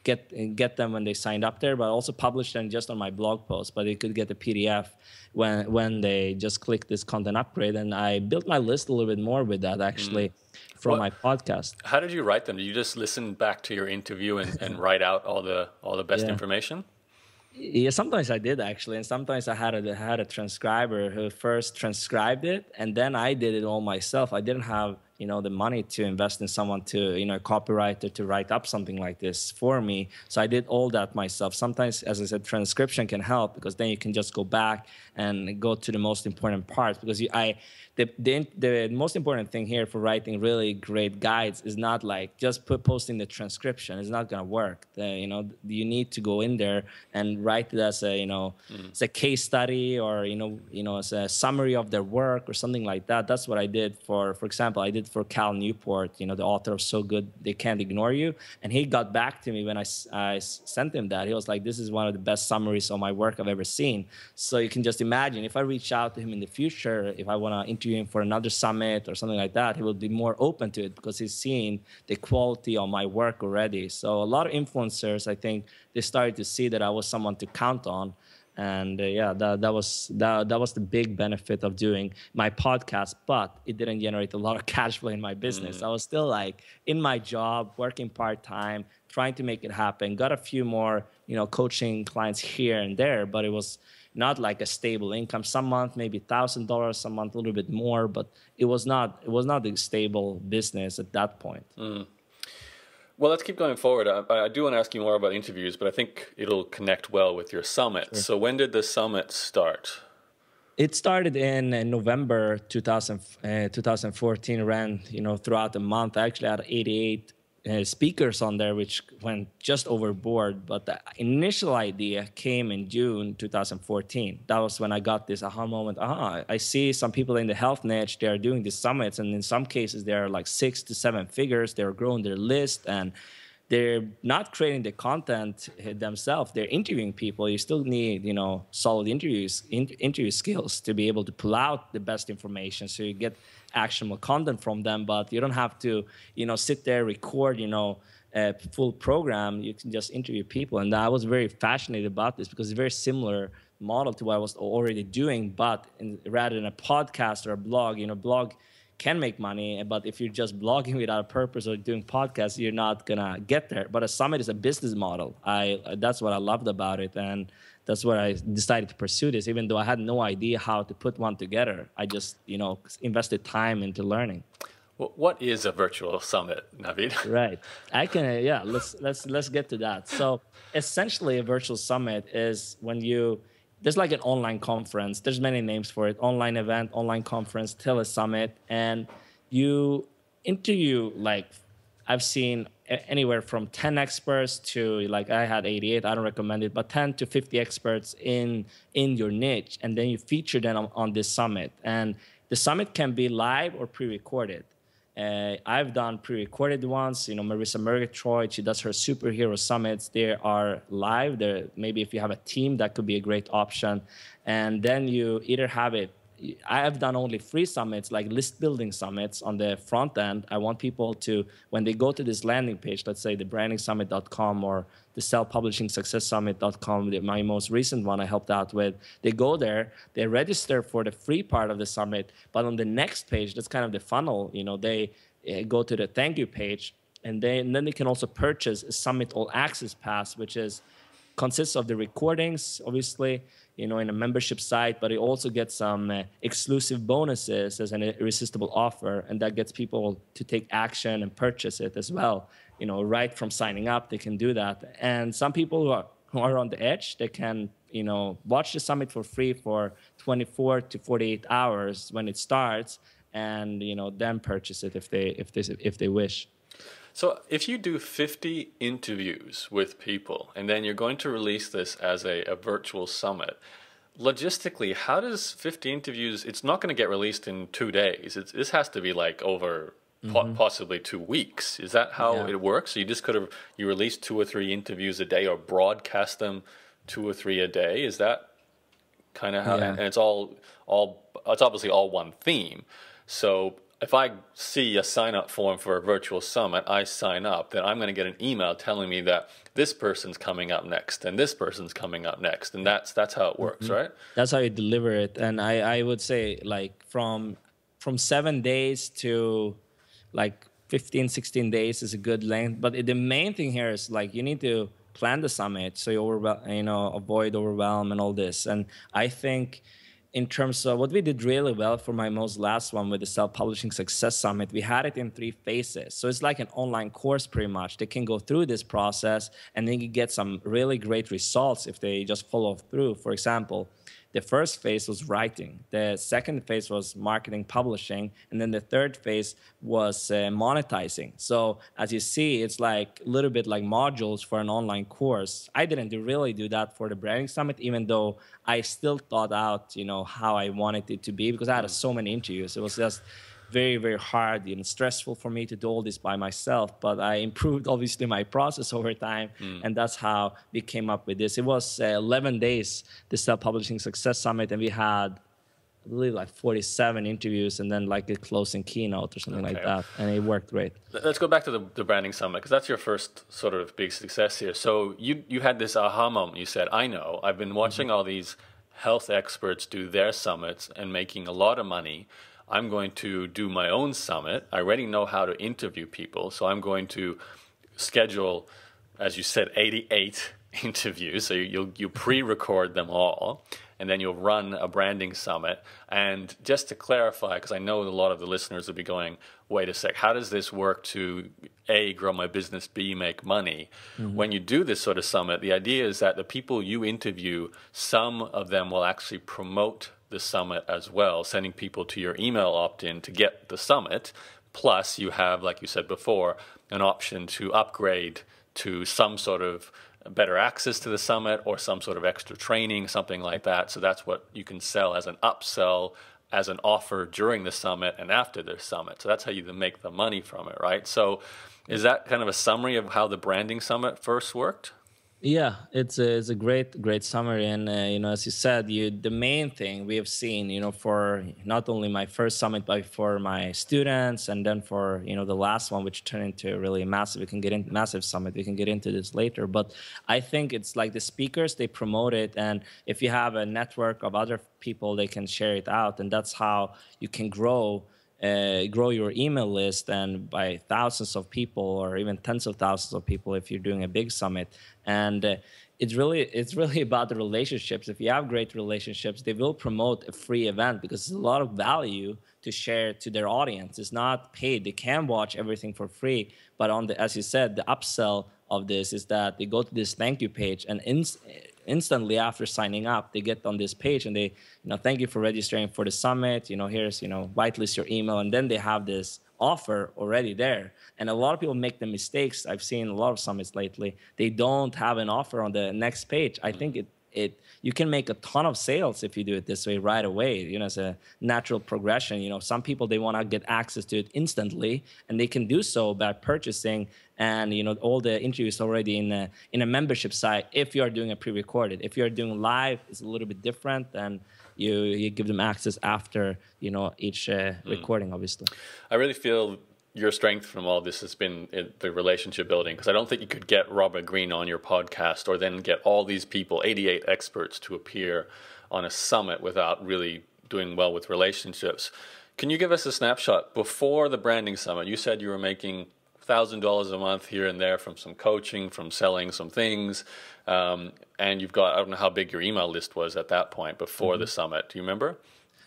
get them when they signed up there, but also publish them just on my blog post. But they could get the PDF when they just click this content upgrade. And I built my list a little bit more with that actually from my podcast. How did you write them? Did you just listen back to your interview and write out all the best information? Yeah, sometimes I did actually, and sometimes I had a transcriber who first transcribed it, and then I did it all myself. I didn't have the money to invest in someone to a copywriter to write up something like this for me. So I did all that myself. Sometimes, as I said, transcription can help because then you can just go back and go to the most important parts. Because the most important thing here for writing really great guides is not like just posting the transcription. It's not gonna work. You need to go in there and write it as as a case study or as a summary of their work or something like that. That's what I did for example. I did for Cal Newport, the author of So Good They Can't Ignore You, and he got back to me when I sent him that. He was like, "This is one of the best summaries of my work I've ever seen." So you can just imagine if I reach out to him in the future, if I want to interview him for another summit or something like that, he will be more open to it because he's seen the quality of my work already. So a lot of influencers, I think, they started to see that I was someone to count on. And that was the big benefit of doing my podcast, but it didn't generate a lot of cash flow in my business. I was still like in my job, working part-time, trying to make it happen. Got a few more, coaching clients here and there, but it was not like a stable income. Some month maybe $1,000, some month a little bit more, but it was not a stable business at that point. Well, let's keep going forward. I do want to ask you more about interviews, but I think it'll connect well with your summit. Sure. So when did the summit start? It started in November 2014, ran throughout the month. I actually had 88 speakers on there, which went just overboard. But the initial idea came in June 2014. That was when I got this aha moment. I see some people in the health niche, they are doing these summits, and in some cases, they're like 6 to 7 figures. They're growing their list, and they're not creating the content themselves. They're interviewing people. You still need, solid interview skills to be able to pull out the best information so you get actionable content from them. But you don't have to, sit there, record, a full program. You can just interview people. And I was very fascinated about this because it's a very similar model to what I was already doing. But rather than a podcast or a blog, blog can make money, but if you're just blogging without a purpose or doing podcasts, you're not gonna get there. But a summit is a business model. That's what I loved about it, and that's why I decided to pursue this, even though I had no idea how to put one together. I just, invested time into learning. Well, what is a virtual summit, Navid? Right. Let's get to that. So essentially, a virtual summit is when there's like an online conference. There's many names for it. Online event, online conference, telesummit. And you interview, I've seen anywhere from 10 experts to, I had 88, I don't recommend it, but 10 to 50 experts in your niche. And then you feature them on this summit. And the summit can be live or pre-recorded. I've done pre-recorded ones. Marissa Murgatroyd, she does her superhero summits. They are live. Maybe if you have a team, that could be a great option. And then you either have it. I have done only free summits, like list building summits on the front end. I want people to, when they go to this landing page, let's say the brandingsummit.com or the self-publishing-success-summit.com, my most recent one I helped out with, they go there, they register for the free part of the summit, but on the next page, that's kind of the funnel, they go to the thank you page, and then they can also purchase a Summit All Access Pass, which consists of the recordings, obviously, in a membership site, but it also gets some exclusive bonuses as an irresistible offer, and that gets people to take action and purchase it as well. Right from signing up, they can do that. And some people who are on the edge, they can, watch the summit for free for 24 to 48 hours when it starts, and then purchase it if they wish. So if you do 50 interviews with people and then you're going to release this as a virtual summit, logistically, how does 50 interviews, it's not going to get released in 2 days. This has to be over possibly 2 weeks. Is that how it works? So you just you release 2 or 3 interviews a day or broadcast them 2 or 3 a day? Is that kind of how, and it's it's obviously all one theme. So if I see a sign-up form for a virtual summit, I sign up, then I'm going to get an email telling me that this person's coming up next and this person's coming up next, and that's how it works, right? That's how you deliver it. And I would say from 7 days to 15, 16 days is a good length. But the main thing here is you need to plan the summit so you avoid overwhelm and all this. And I think in terms of what we did really well for my most last one with the Self-Publishing Success Summit, we had it in 3 phases. So it's like an online course pretty much. They can go through this process and then you get some really great results if they just follow through. For example, the first phase was writing. The second phase was marketing, publishing. And then the third phase was monetizing. So as you see, it's a little bit like modules for an online course. I didn't really do that for the Branding Summit, even though I still thought out, how I wanted it to be, because I had so many interviews. It was just very, very hard and stressful for me to do all this by myself. But I improved, obviously, my process over time. And that's how we came up with this. It was 11 days, the Self-Publishing Success Summit. And we had, I believe, 47 interviews and then a closing keynote or something like that. And it worked great. Let's go back to the Branding Summit, because that's your first sort of big success here. So you had this aha moment. You said, I know, I've been watching all these health experts do their summits and making a lot of money. I'm going to do my own summit. I already know how to interview people, so I'm going to schedule, as you said, 88 interviews. So you pre-record them all, and then you'll run a branding summit. And just to clarify, because I know a lot of the listeners will be going, wait a sec, how does this work to A, grow my business, B, make money? When you do this sort of summit, the idea is that the people you interview, some of them will actually promote the summit as well, sending people to your email opt-in to get the summit. Plus, you have, like you said before, an option to upgrade to some sort of better access to the summit or some sort of extra training, something like that. So that's what you can sell as an upsell, as an offer during the summit and after the summit. So that's how you make the money from it, right? So is that kind of a summary of how the branding summit first worked? Yeah, it's a great summary, and as you said, the main thing we have seen, for not only my first summit, but for my students, and then for the last one, which turned into a really massive. We can get into massive summit. We can get into this later, but I think it's like the speakers, they promote it, and if you have a network of other people, they can share it out, and that's how you can grow your email list and by thousands of people or even tens of thousands of people if you're doing a big summit. And it's really about the relationships. If you have great relationships, they will promote a free event because there's a lot of value to share to their audience. It's not paid. They can watch everything for free, but as you said, the upsell of this is that they go to this thank you page, and instantly after signing up, they get on this page and they, thank you for registering for the summit. Here's, whitelist your email, and then they have this offer already there. And a lot of people make the mistakes. I've seen a lot of summits lately. They don't have an offer on the next page. I think you can make a ton of sales if you do it this way right away. It's a natural progression. Some people, they want to get access to it instantly, and they can do so by purchasing. And all the interviews already in a membership site. If you are doing a pre-recorded, if you are doing live, it's a little bit different, and you give them access after each recording, obviously. I really feel your strength from all this has been the relationship building, because I don't think you could get Robert Greene on your podcast or then get all these people, 88 experts, to appear on a summit without really doing well with relationships. Can you give us a snapshot before the branding summit? You said you were making $1,000 a month here and there from some coaching, from selling some things, and you've got, I don't know how big your email list was at that point before the summit. Do you remember?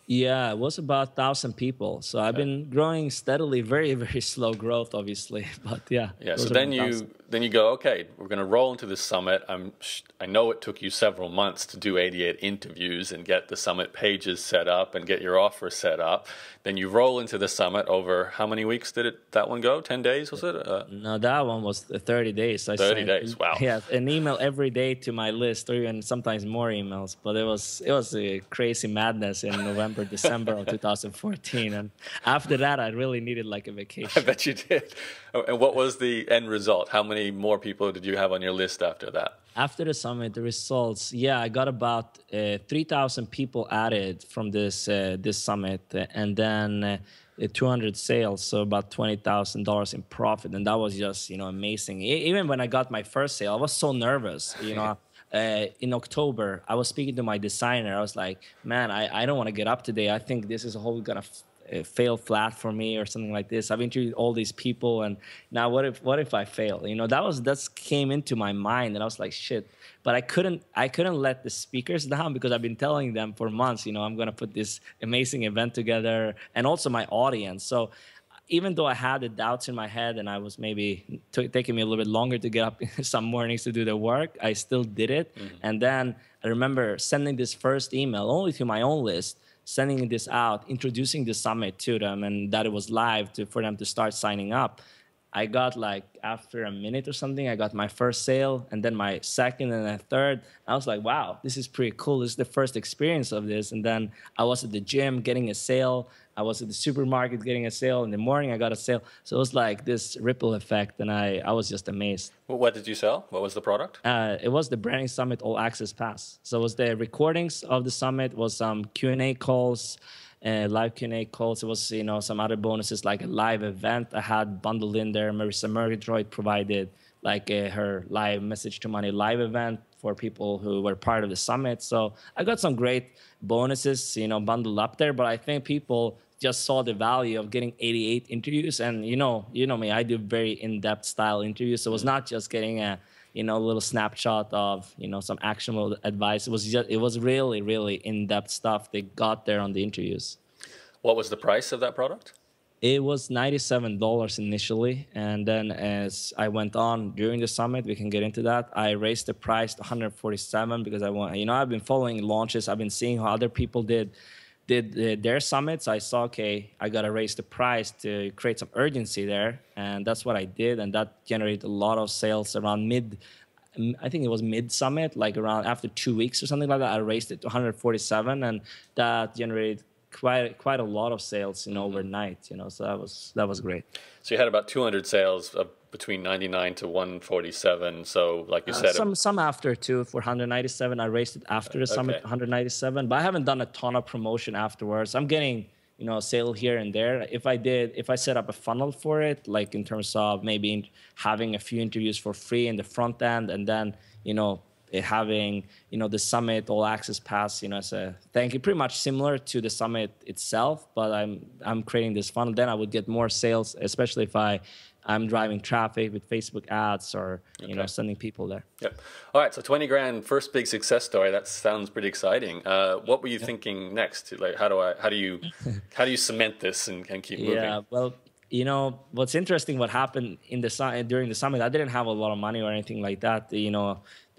Yeah, it was about 1,000 people. So I've been growing steadily, very, very slow growth, obviously. But yeah. Yeah. So then you go, okay, we're going to roll into this summit. I know it took you several months to do 88 interviews and get the summit pages set up and get your offer set up. Then you roll into the summit over how many weeks did that one go? 10 days, was it? No, that one was 30 days. 30 days. Wow. Yeah, an email every day to my list, or even sometimes more emails. But it was a crazy madness in November, December of 2014. And after that, I really needed like a vacation. I bet you did. And what was the end result? How many more people did you have on your list after that? After the summit, the results, I got about 3,000 people added from this summit, and then 200 sales, so about $20,000 in profit, and that was just amazing. Even when I got my first sale, I was so nervous. In October, I was speaking to my designer. I was like, man, I don't want to get up today. I think this is a whole gonna fail flat for me or something like this. I've interviewed all these people, and now what if I fail? That came into my mind, and I was like, shit. But I couldn't let the speakers down, because I've been telling them for months, I'm gonna put this amazing event together, and also my audience. So even though I had the doubts in my head, and I was maybe taking me a little bit longer to get up some mornings to do the work, I still did it. Mm-hmm. And then I remember sending this first email only to my own list, sending this out, introducing the summit to them, and that it was live for them to start signing up. I got after a minute or something, I got my first sale, and then my second and a third. I was like, wow, this is pretty cool. This is the first experience of this. And then I was at the gym getting a sale. I was at the supermarket getting a sale. In the morning, I got a sale. So it was like this ripple effect, and I was just amazed. Well, what did you sell? What was the product? It was the Branding Summit All Access Pass. So it was the recordings of the summit, was some Q&A calls, live Q&A calls. It was, some other bonuses like a live event I had bundled in there. Marissa Murgatroyd provided her live Message to Money live event for people who were part of the summit. So I got some great bonuses, bundled up there. But I think people just saw the value of getting 88 interviews. And you know me, I do very in-depth style interviews. So it was not just getting a little snapshot of some actionable advice. It was really, really in-depth stuff they got there on the interviews. What was the price of that product? It was $97 initially, and then as I went on during the summit, we can get into that, I raised the price to $147 because I want, I've been following launches. I've been seeing how other people did their summits. I saw, okay, I got to raise the price to create some urgency there, and that's what I did, and that generated a lot of sales around I think it was mid-summit, like around after 2 weeks or something like that. I raised it to 147, and that generated quite a lot of sales, overnight, so that was great. So you had about 200 sales of between 99 to 147. So like you said, some after too for 197. I raised it after the summit, 197, but I haven't done a ton of promotion afterwards. I'm getting a sale here and there. If I set up a funnel for it, like in terms of maybe having a few interviews for free in the front end, and then having the summit all access pass as a thank you, pretty much similar to the summit itself, but I'm creating this funnel, then I would get more sales, especially if I'm driving traffic with Facebook ads or sending people there. Yep. All right, so 20 grand, first big success story. That sounds pretty exciting. What were you thinking next? Like how do you cement this and keep moving? Yeah, well, what's interesting, what happened during the summit, I didn't have a lot of money or anything like that,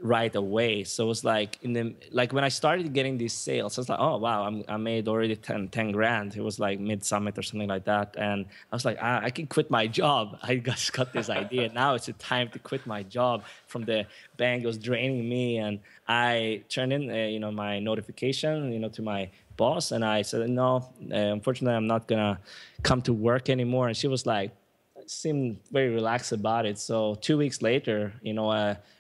right away. So it was like when I started getting these sales, I was like, oh wow, I made already 10 grand. It was like mid-summit or something like that, and I was like, I can quit my job. I just got this idea. Now it's a time to quit my job from the bank. It was draining me, and I turned in my notification to my boss, and I said, no, unfortunately I'm not gonna come to work anymore. And she was like, seemed very relaxed about it. So 2 weeks later,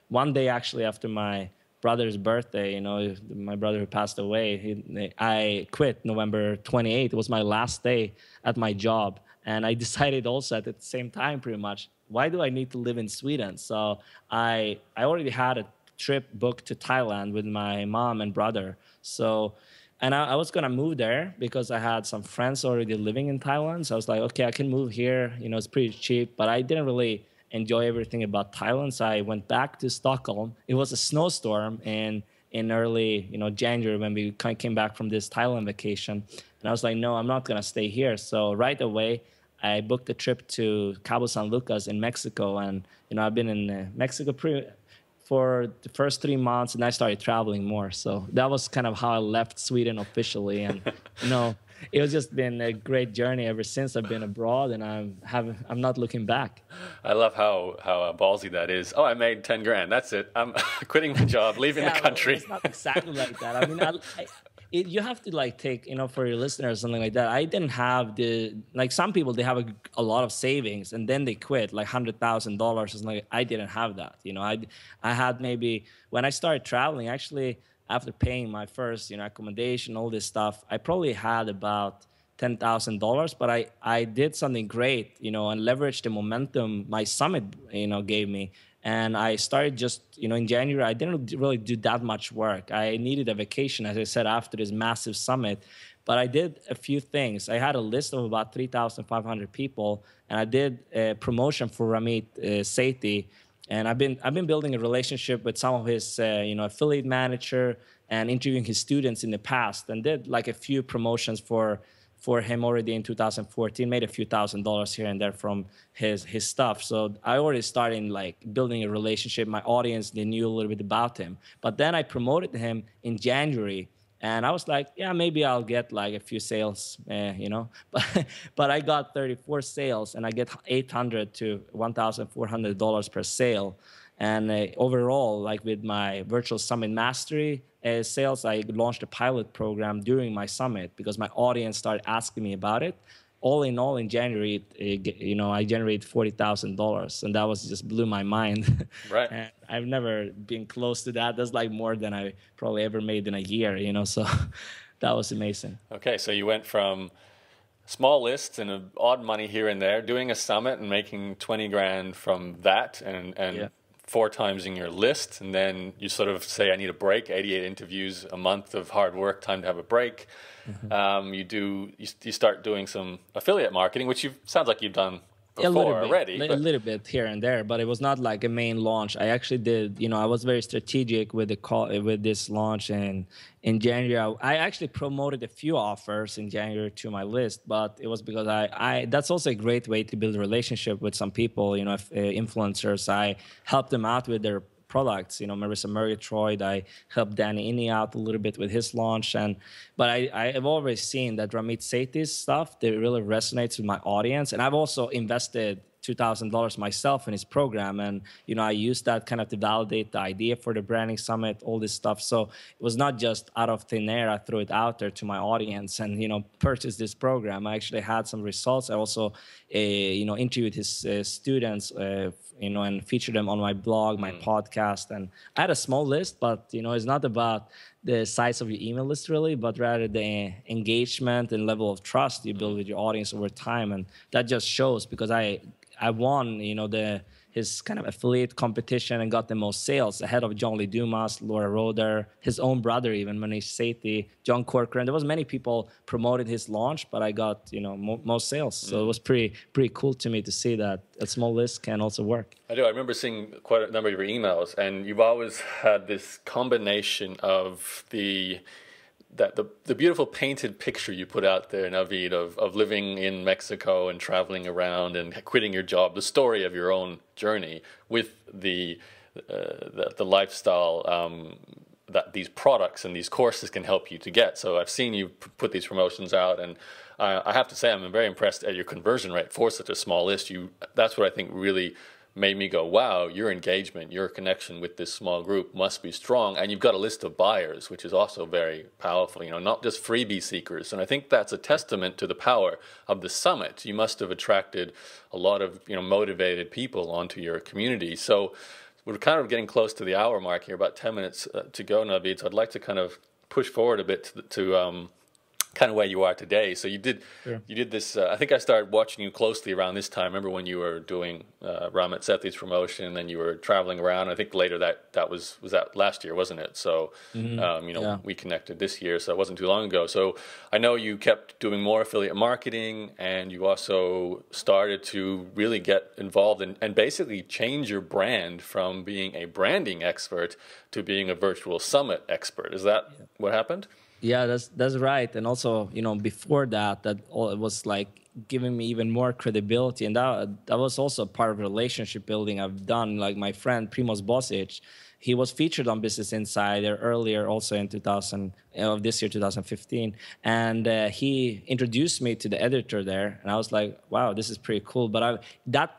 one day actually after my brother's birthday, my brother who passed away, I quit November 28th. It was my last day at my job. And I decided also at the same time, pretty much, why do I need to live in Sweden? So I already had a trip booked to Thailand with my mom and brother. And I was going to move there because I had some friends already living in Thailand. So I was like, okay, I can move here. It's pretty cheap. But I didn't really enjoy everything about Thailand. So I went back to Stockholm. It was a snowstorm in early, January when we kind of came back from this Thailand vacation. And I was like, no, I'm not going to stay here. So right away, I booked a trip to Cabo San Lucas in Mexico. And, I've been in Mexico for the first 3 months, and I started traveling more. So that was kind of how I left Sweden officially. And, it has just been a great journey ever since. I've been abroad, and I'm not looking back. I love how ballsy that is. Oh, I made 10 grand. That's it. I'm quitting my job, leaving the country. Well, it's not exactly like that. I mean, you have to take, for your listeners, something like that. I didn't have some people, they have a lot of savings and then they quit, like $100,000 or something. I didn't have that. I had maybe, when I started traveling, actually, after paying my first, accommodation, all this stuff, I probably had about $10,000, but I did something great, and leveraged the momentum my summit, gave me. And I started just, in January, I didn't really do that much work. I needed a vacation, as I said, after this massive summit. But I did a few things. I had a list of about 3,500 people, and I did a promotion for Ramit Sethi. And I've been building a relationship with some of his, affiliate manager and interviewing his students in the past, and did like a few promotions for him already in 2014, made a few $1,000s here and there from his stuff. So I already started building a relationship. My audience, they knew a little bit about him. But then I promoted him in January, and I was like, yeah, maybe I'll get like a few sales, But I got 34 sales, and I get $800 to $1,400 per sale. And overall, with my virtual summit mastery sales, I launched a pilot program during my summit because my audience started asking me about it. All in all, in January, I generated $40,000, and that just blew my mind. Right. And I've never been close to that. That's more than I probably ever made in a year. So that was amazing. Okay, so you went from small lists and odd money here and there, doing a summit and making 20 grand from that, and 4 times in your list, and then you sort of say, I need a break, 88 interviews, a month of hard work, time to have a break. You start doing some affiliate marketing, which sounds like you've done before already. A little bit here and there, but it was not like a main launch. I actually did, I was very strategic with with this launch, and in January, I actually promoted a few offers in January to my list, but it was because that's also a great way to build a relationship with some people, influencers. I helped them out with their products, Marissa Murgatroyd. I helped Danny Iny out a little bit with his launch, but I've always seen that Ramit Sethi's stuff that really resonates with my audience, and I've also invested $2,000 myself in his program, and I used that kind of to validate the idea for the branding summit, all this stuff. So it was not just out of thin air. I threw it out there to my audience and purchased this program. I actually had some results. I also interviewed his students and featured them on my blog, my podcast, and I had a small list, but it's not about the size of your email list really, but rather the engagement and level of trust you build with your audience over time. And that just shows, because I won, his kind of affiliate competition and got the most sales ahead of John Lee Dumas, Laura Roeder, his own brother even, Manish Sethi, John Corcoran. There was many people promoted his launch, but I got, most sales. So it was pretty cool to me to see that a small list can also work. I do. I remember seeing quite a number of your emails, and you've always had this combination of the beautiful painted picture you put out there, Navid, of living in Mexico and traveling around and quitting your job, the story of your own journey with the lifestyle that these products and these courses can help you to get. So I've seen you put these promotions out, and I have to say I'm very impressed at your conversion rate for such a small list. That's what I think really made me go, wow, your engagement, your connection with this small group must be strong. And you've got a list of buyers, which is also very powerful, not just freebie seekers. And I think that's a testament to the power of the summit. You must have attracted a lot of, motivated people onto your community. So we're kind of getting close to the hour mark here, about 10 minutes to go, Navid. So I'd like to kind of push forward a bit to kind of where you are today. So you did this, I think I started watching you closely around this time. I remember when you were doing Ramit Sethi's promotion, and then you were traveling around. I think later that was that last year, wasn't it? So, we connected this year, so it wasn't too long ago. So I know you kept doing more affiliate marketing, and you also started to really get involved and basically change your brand from being a branding expert to being a virtual summit expert. Is that what happened? Yeah, that's right. And also, before that it was like giving me even more credibility. And that was also part of relationship building I've done. Like my friend Primoz Bosic, he was featured on Business Insider earlier, also in 2015. And he introduced me to the editor there. And I was like, wow, this is pretty cool. But that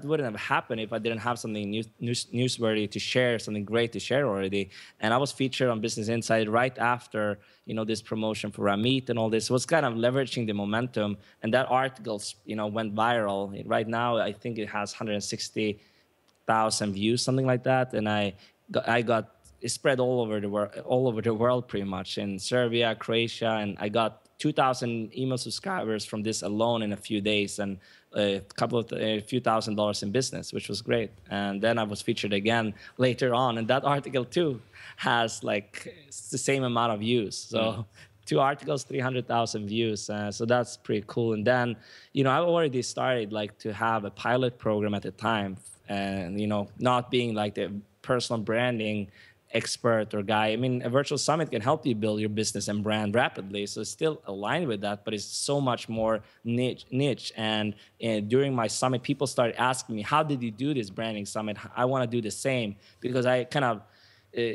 wouldn't have happened if I didn't have something newsworthy to share, something great to share already. And I was featured on Business Insider right after, this promotion for Ramit and all this. It was kind of leveraging the momentum. And that article, went viral. Right now, I think it has 160,000 views, something like that. And I got it spread all over the world pretty much, in Serbia, Croatia, and I got 2,000 email subscribers from this alone in a few days, and a few $1,000s in business, which was great. And then I was featured again later on, and that article too has like the same amount of views. So 2 articles, 300,000 views. So that's pretty cool. And then, I already started like to have a pilot program at the time, and not being like the personal branding expert or guy. I mean, a virtual summit can help you build your business and brand rapidly. So it's still aligned with that, but it's so much more niche. And during my summit, people started asking me, how did you do this branding summit? I want to do the same, because I kind of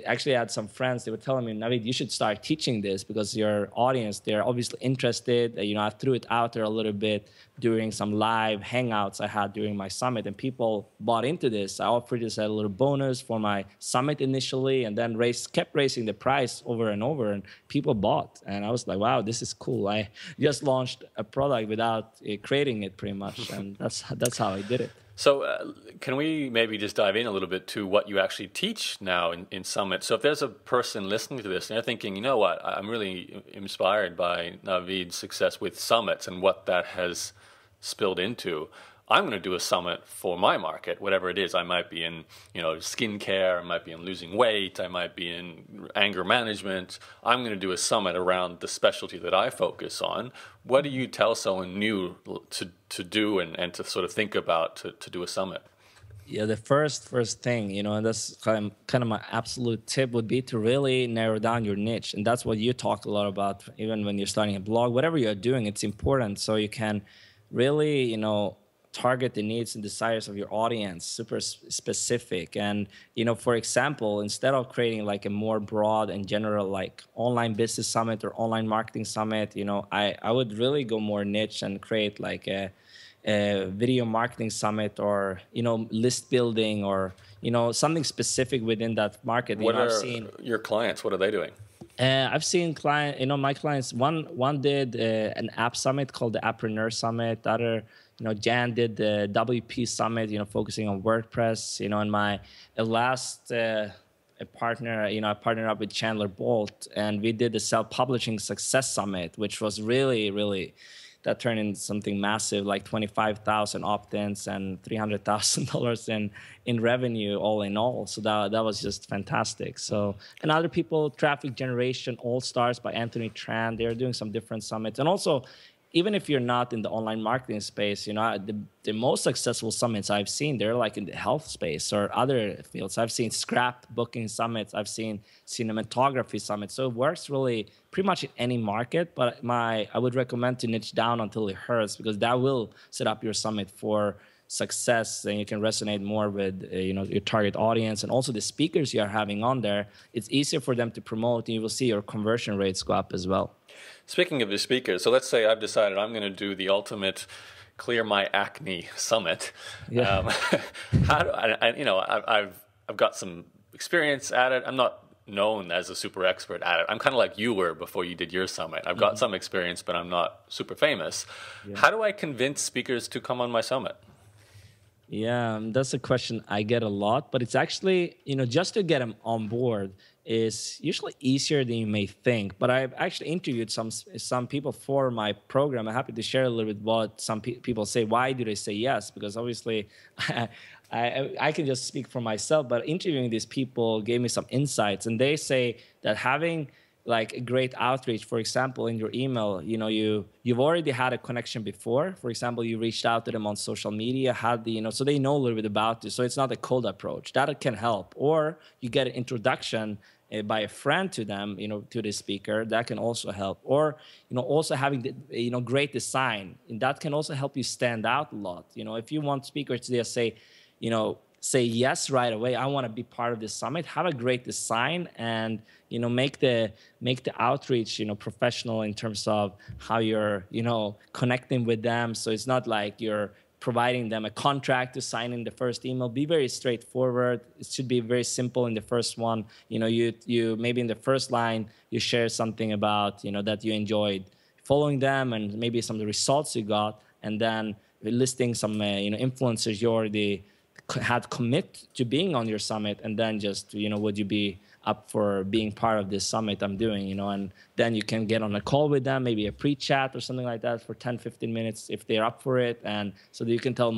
actually had some friends, they were telling me, Navid, you should start teaching this, because your audience, they're obviously interested. I threw it out there a little bit during some live hangouts I had during my summit, and people bought into this. I offered this as a little bonus for my summit initially, and then kept raising the price over and over, and people bought. And I was like, wow, this is cool. I just launched a product without creating it pretty much, and that's how I did it. So can we maybe just dive in a little bit to what you actually teach now in Summit? So if there's a person listening to this and they're thinking, you know what, I'm really inspired by Navid's success with summits and what that has spilled into, I'm going to do a summit for my market, whatever it is. I might be in, skincare, I might be in losing weight, I might be in anger management. I'm going to do a summit around the specialty that I focus on. What do you tell someone new to do and to sort of think about to do a summit? Yeah, the first thing, and that's kind of my absolute tip would be to really narrow down your niche. And that's what you talk a lot about, even when you're starting a blog, whatever you're doing, it's important so you can really, target the needs and desires of your audience, super specific. And, for example, instead of creating like a more broad and general, like online business summit or online marketing summit, I would really go more niche and create like a video marketing summit, or list building, or something specific within that market. What are your clients? What are they doing? I've seen my clients. One did an app summit called the Appreneur Summit. The other, Jan did the WP Summit, focusing on WordPress. And my last partner, I partnered up with Chandler Bolt, and we did the Self-Publishing Success Summit, which was really, really, that turned into something massive, like 25,000 opt-ins and $300,000 in revenue all in all. So that was just fantastic. So, and other people, Traffic Generation All Stars by Anthony Tran, they're doing some different summits. And also, even if you're not in the online marketing space, the most successful summits I've seen, they're like in the health space or other fields. I've seen scrapbooking summits. I've seen cinematography summits. So it works really pretty much in any market, but I would recommend to niche down until it hurts, because that will set up your summit for success, and you can resonate more with your target audience, and also the speakers you are having on there. It's easier for them to promote, and you will see your conversion rates go up as well. Speaking of the speakers, so let's say I've decided I'm going to do the ultimate Clear My Acne Summit. Yeah. How do I've got some experience at it. I'm not known as a super expert at it. I'm kind of like you were before you did your summit. I've got some experience, but I'm not super famous. Yeah. How do I convince speakers to come on my summit? Yeah, that's a question I get a lot, but it's actually, just to get them on board is usually easier than you may think. But I've actually interviewed some people for my program. I'm happy to share a little bit what some people say. Why do they say yes? Because obviously I can just speak for myself, but interviewing these people gave me some insights. And they say that having like a great outreach, for example, in your email, you've already had a connection before. For example, you reached out to them on social media, so they know a little bit about you. So it's not a cold approach. That can help. Or you get an introduction by a friend to them, to the speaker. That can also help. Or, also having the, great design, and that can also help you stand out a lot. If you want speakers to just say yes right away, I want to be part of this summit, have a great design, and make the outreach professional in terms of how you're connecting with them. So it's not like you're providing them a contract to sign in the first email. Be very straightforward. It should be very simple in the first one. You maybe in the first line you share something about that you enjoyed following them, and maybe some of the results you got, and then listing some influencers you already had commit to being on your summit, and then just would you be up for being part of this summit I'm doing, and then you can get on a call with them, maybe a pre-chat or something like that for 10-15 minutes if they're up for it, and so that you can tell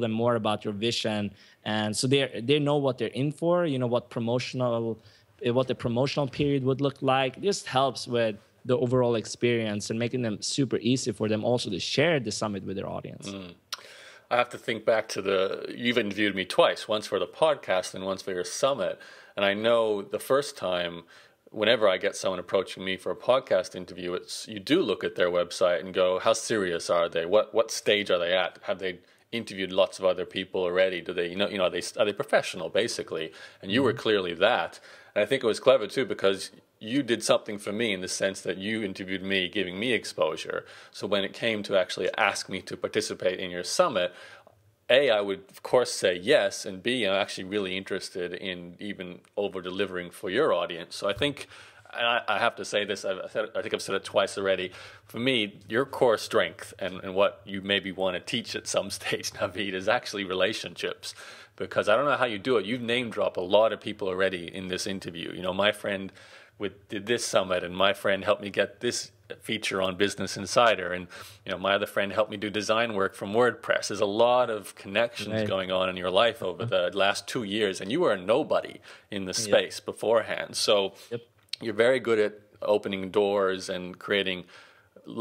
them more about your vision, and so they know what they're in for, what the promotional period would look like. This helps with the overall experience and making them super easy for them also to share the summit with their audience. I have to think back to you've interviewed me twice, once for the podcast and once for your summit. And I know the first time, whenever I get someone approaching me for a podcast interview, you do look at their website and go, how serious are they? What stage are they at? Have they interviewed lots of other people already? Do they, are they professional basically? And you were clearly that. And I think it was clever too, because you did something for me in the sense that you interviewed me, giving me exposure. So when it came to actually ask me to participate in your summit, A, I would of course say yes, and B, I'm actually really interested in even over-delivering for your audience. So I think, and I have to say this, I think I've said it twice already, for me, your core strength and what you maybe want to teach at some stage, Navid, is actually relationships. Because I don't know how you do it. You've name-dropped a lot of people already in this interview. My friend did this summit, and my friend helped me get this feature on Business Insider, and my other friend helped me do design work from WordPress. There's a lot of connections going on in your life over the last 2 years, and you were a nobody in the space beforehand. So you're very good at opening doors and creating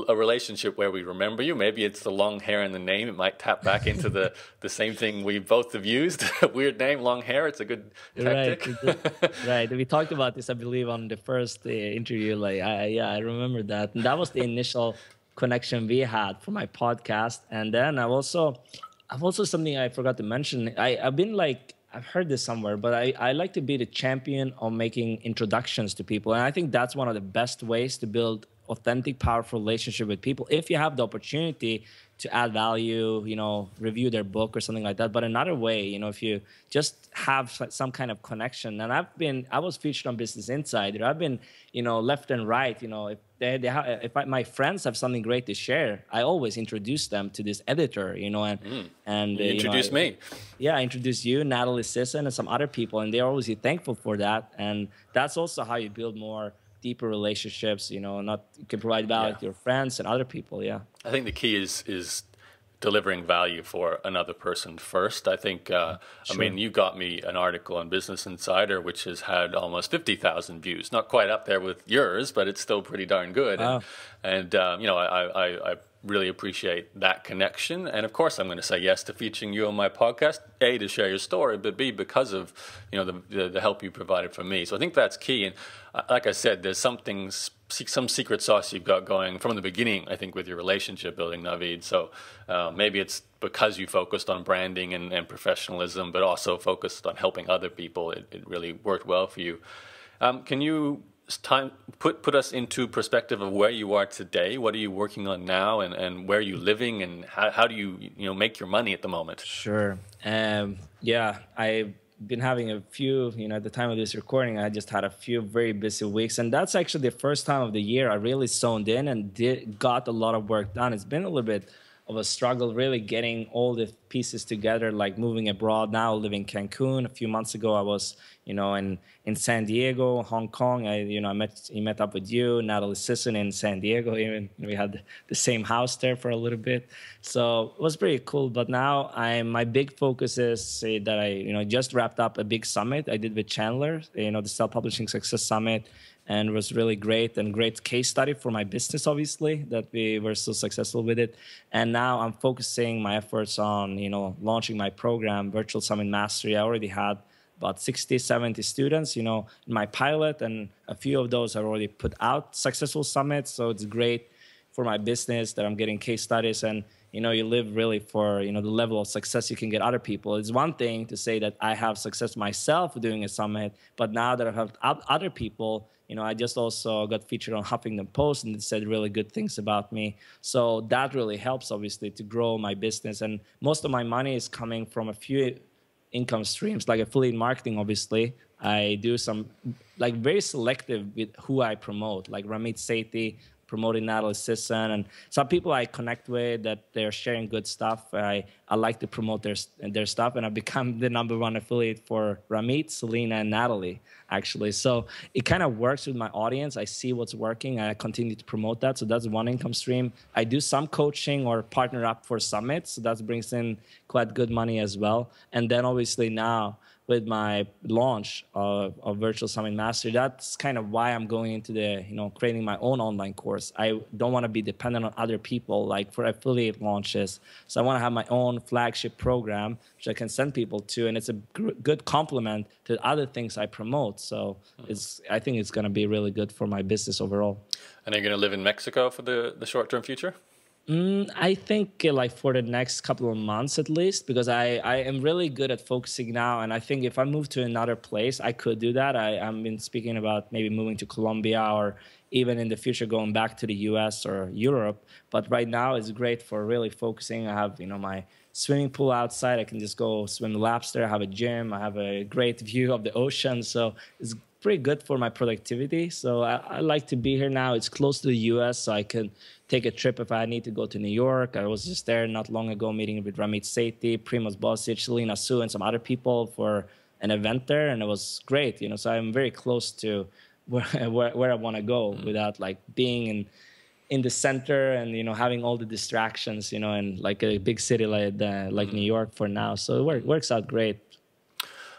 a relationship where we remember you. Maybe it's the long hair in the name. It might tap back into the same thing we both have used. Weird name, long hair. It's a good tactic. Right. We talked about this, I believe, on the first interview. Like, I remember that. And that was the initial connection we had for my podcast. And then I've also something I forgot to mention. I've been like, I've heard this somewhere, but I like to be the champion of making introductions to people. And I think that's one of the best ways to build authentic, powerful relationship with people. If you have the opportunity to add value, review their book or something like that. But another way, if you just have some kind of connection. And I was featured on Business Insider. I've been, left and right. If my friends have something great to share, I always introduce them to this editor. And you introduced me. Yeah, I introduced you, Natalie Sisson, and some other people, and they're always thankful for that. And that's also how you build more deeper relationships. You can provide value to your friends and other people. Yeah, I think the key is delivering value for another person first. I think, I mean, you got me an article on Business Insider, which has had almost 50,000 views. Not quite up there with yours, but it's still pretty darn good. Wow. And I really appreciate that connection. And of course, I'm going to say yes to featuring you on my podcast, A, to share your story, but B, because of, the help you provided for me. So I think that's key. And like I said, there's some secret sauce you've got going from the beginning, I think, with your relationship building, Navid. So maybe it's because you focused on branding and professionalism, but also focused on helping other people. It really worked well for you. Can you put us into perspective of where you are today? What are you working on now, and where are you living, and how do you make your money at the moment? Sure. I've been having a few, at the time of this recording, I just had a few very busy weeks, and that's actually the first time of the year I really zoned in and got a lot of work done. It's been a little bit of a struggle really getting all the pieces together, like moving abroad now, living in Cancun. A few months ago, I was, in San Diego, Hong Kong. I met up with you, Natalie Sisson in San Diego. Even we had the same house there for a little bit, so it was pretty cool. But now my big focus is that I just wrapped up a big summit I did with Chandler, the Self-Publishing Success Summit. And it was really great and great case study for my business, obviously, that we were so successful with it. And now I'm focusing my efforts on, launching my program, Virtual Summit Mastery. I already had about 60, 70 students, in my pilot, and a few of those have already put out successful summits. So it's great for my business that I'm getting case studies, and you live really for the level of success you can get other people. It's one thing to say that I have success myself doing a summit, but now that I have other people, I just also got featured on Huffington Post, and it said really good things about me. So that really helps, obviously, to grow my business. And most of my money is coming from a few income streams, like affiliate marketing, obviously. I do some, very selective with who I promote, like Ramit Sethi, promoting Natalie Sisson, and some people I connect with that they're sharing good stuff. I like to promote their stuff, and I've become the #1 affiliate for Ramit, Selena, and Natalie, actually. So it kind of works with my audience. I see what's working, and I continue to promote that. So that's one income stream. I do some coaching or partner up for summits, so that brings in quite good money as well. And then obviously now, with my launch of Virtual Summit Mastery, that's kind of why I'm going into creating my own online course. I don't want to be dependent on other people, like for affiliate launches. So I want to have my own flagship program, which I can send people to, and it's a good complement to other things I promote. So I think it's going to be really good for my business overall. And are you going to live in Mexico for the short-term future? I think for the next couple of months at least, because I am really good at focusing now. And I think if I move to another place, I could do that. I've been speaking about maybe moving to Colombia, or even in the future going back to the US or Europe. But right now it's great for really focusing. I have, my swimming pool outside. I can just go swim laps there. I have a gym. I have a great view of the ocean. So it's pretty good for my productivity. So I like to be here now. It's close to the US, so I can take a trip if I need to go to New York. I was just there not long ago meeting with Ramit Sethi, Primoz Bosic, Selena Su, and some other people for an event there, and it was great. So I'm very close to where I want to go without being in the center and, you know, having all the distractions, you know, in like a big city like New York for now. So it works out great.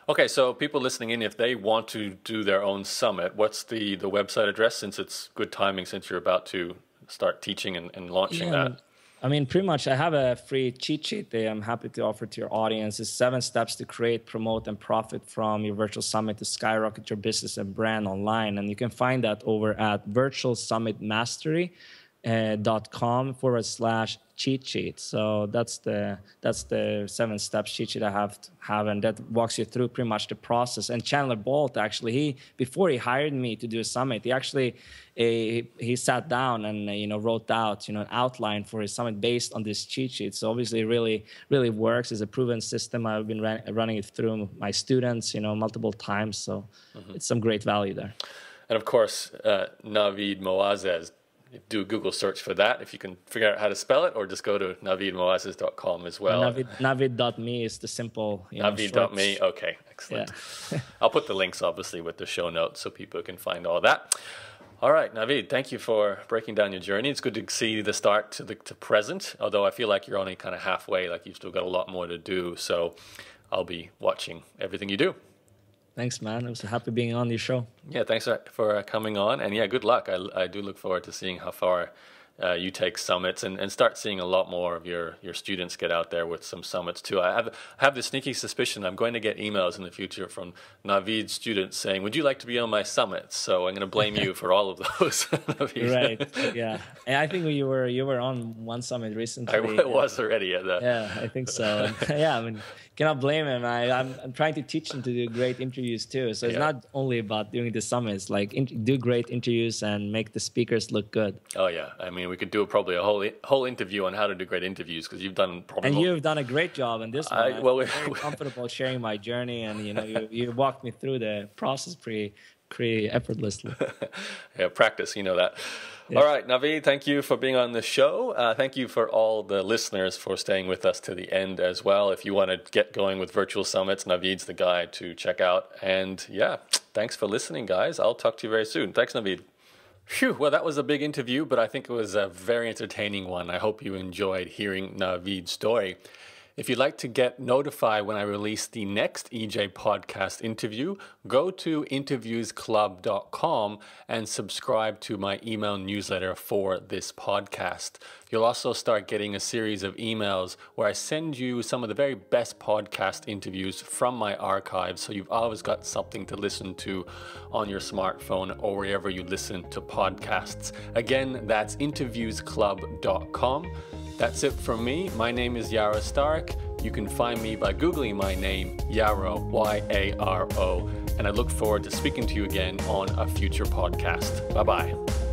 Okay, so people listening in, if they want to do their own summit, what's the website address, since it's good timing since you're about to start teaching and launching that? I mean, pretty much I have a free cheat sheet that I'm happy to offer to your audience. It's 7 steps to create, promote, and profit from your virtual summit to skyrocket your business and brand online. And you can find that over at virtualsummitmastery.com/cheat sheet. So that's the 7-step cheat sheet I have, and that walks you through pretty much the process. And Chandler Bolt, actually, before he hired me to do a summit, he actually he sat down and wrote out an outline for his summit based on this cheat sheet. So obviously it really works. It's a proven system. I've been running it through my students multiple times. So it's some great value there. And of course, Navid Moazzez. Do a Google search for that if you can figure out how to spell it, or just go to navidmoazzez.com as well. Navid.me is the simple. Navid.me. Okay, excellent. Yeah. I'll put the links obviously with the show notes so people can find all that. All right, Navid, thank you for breaking down your journey. It's good to see the start to present, although I feel like you're only kind of halfway, like you've still got a lot more to do. So I'll be watching everything you do. Thanks, man. I was happy being on your show. Yeah, thanks for coming on. And yeah, good luck. I do look forward to seeing how far you take summits and start seeing a lot more of your students get out there with some summits too. I have this sneaky suspicion I'm going to get emails in the future from Navid's students saying, would you like to be on my summits? So I'm going to blame you for all of those. Right, yeah. And I think you were on one summit recently. I was already at that. Yeah, I think so. Yeah, I mean, cannot blame him. I'm trying to teach him to do great interviews too. So it's not only about doing the summits, like do great interviews and make the speakers look good. Oh yeah, I mean, we could do probably a whole interview on how to do great interviews, because you've done probably. And you've done a great job in this one. I'm very comfortable sharing my journey, and you walked me through the process pretty effortlessly. Yeah, practice, that. Yeah. All right, Navid, thank you for being on the show. Thank you for all the listeners for staying with us to the end as well. If you want to get going with virtual summits, Navid's the guy to check out. And yeah, thanks for listening, guys. I'll talk to you very soon. Thanks, Navid. Phew, well, that was a big interview, but I think it was a very entertaining one. I hope you enjoyed hearing Navid's story. If you'd like to get notified when I release the next EJ podcast interview, go to interviewsclub.com and subscribe to my email newsletter for this podcast. You'll also start getting a series of emails where I send you some of the very best podcast interviews from my archives, so you've always got something to listen to on your smartphone or wherever you listen to podcasts. Again, that's interviewsclub.com. That's it from me. My name is Yaro Stark. You can find me by Googling my name, Yaro, Y-A-R-O. And I look forward to speaking to you again on a future podcast. Bye-bye.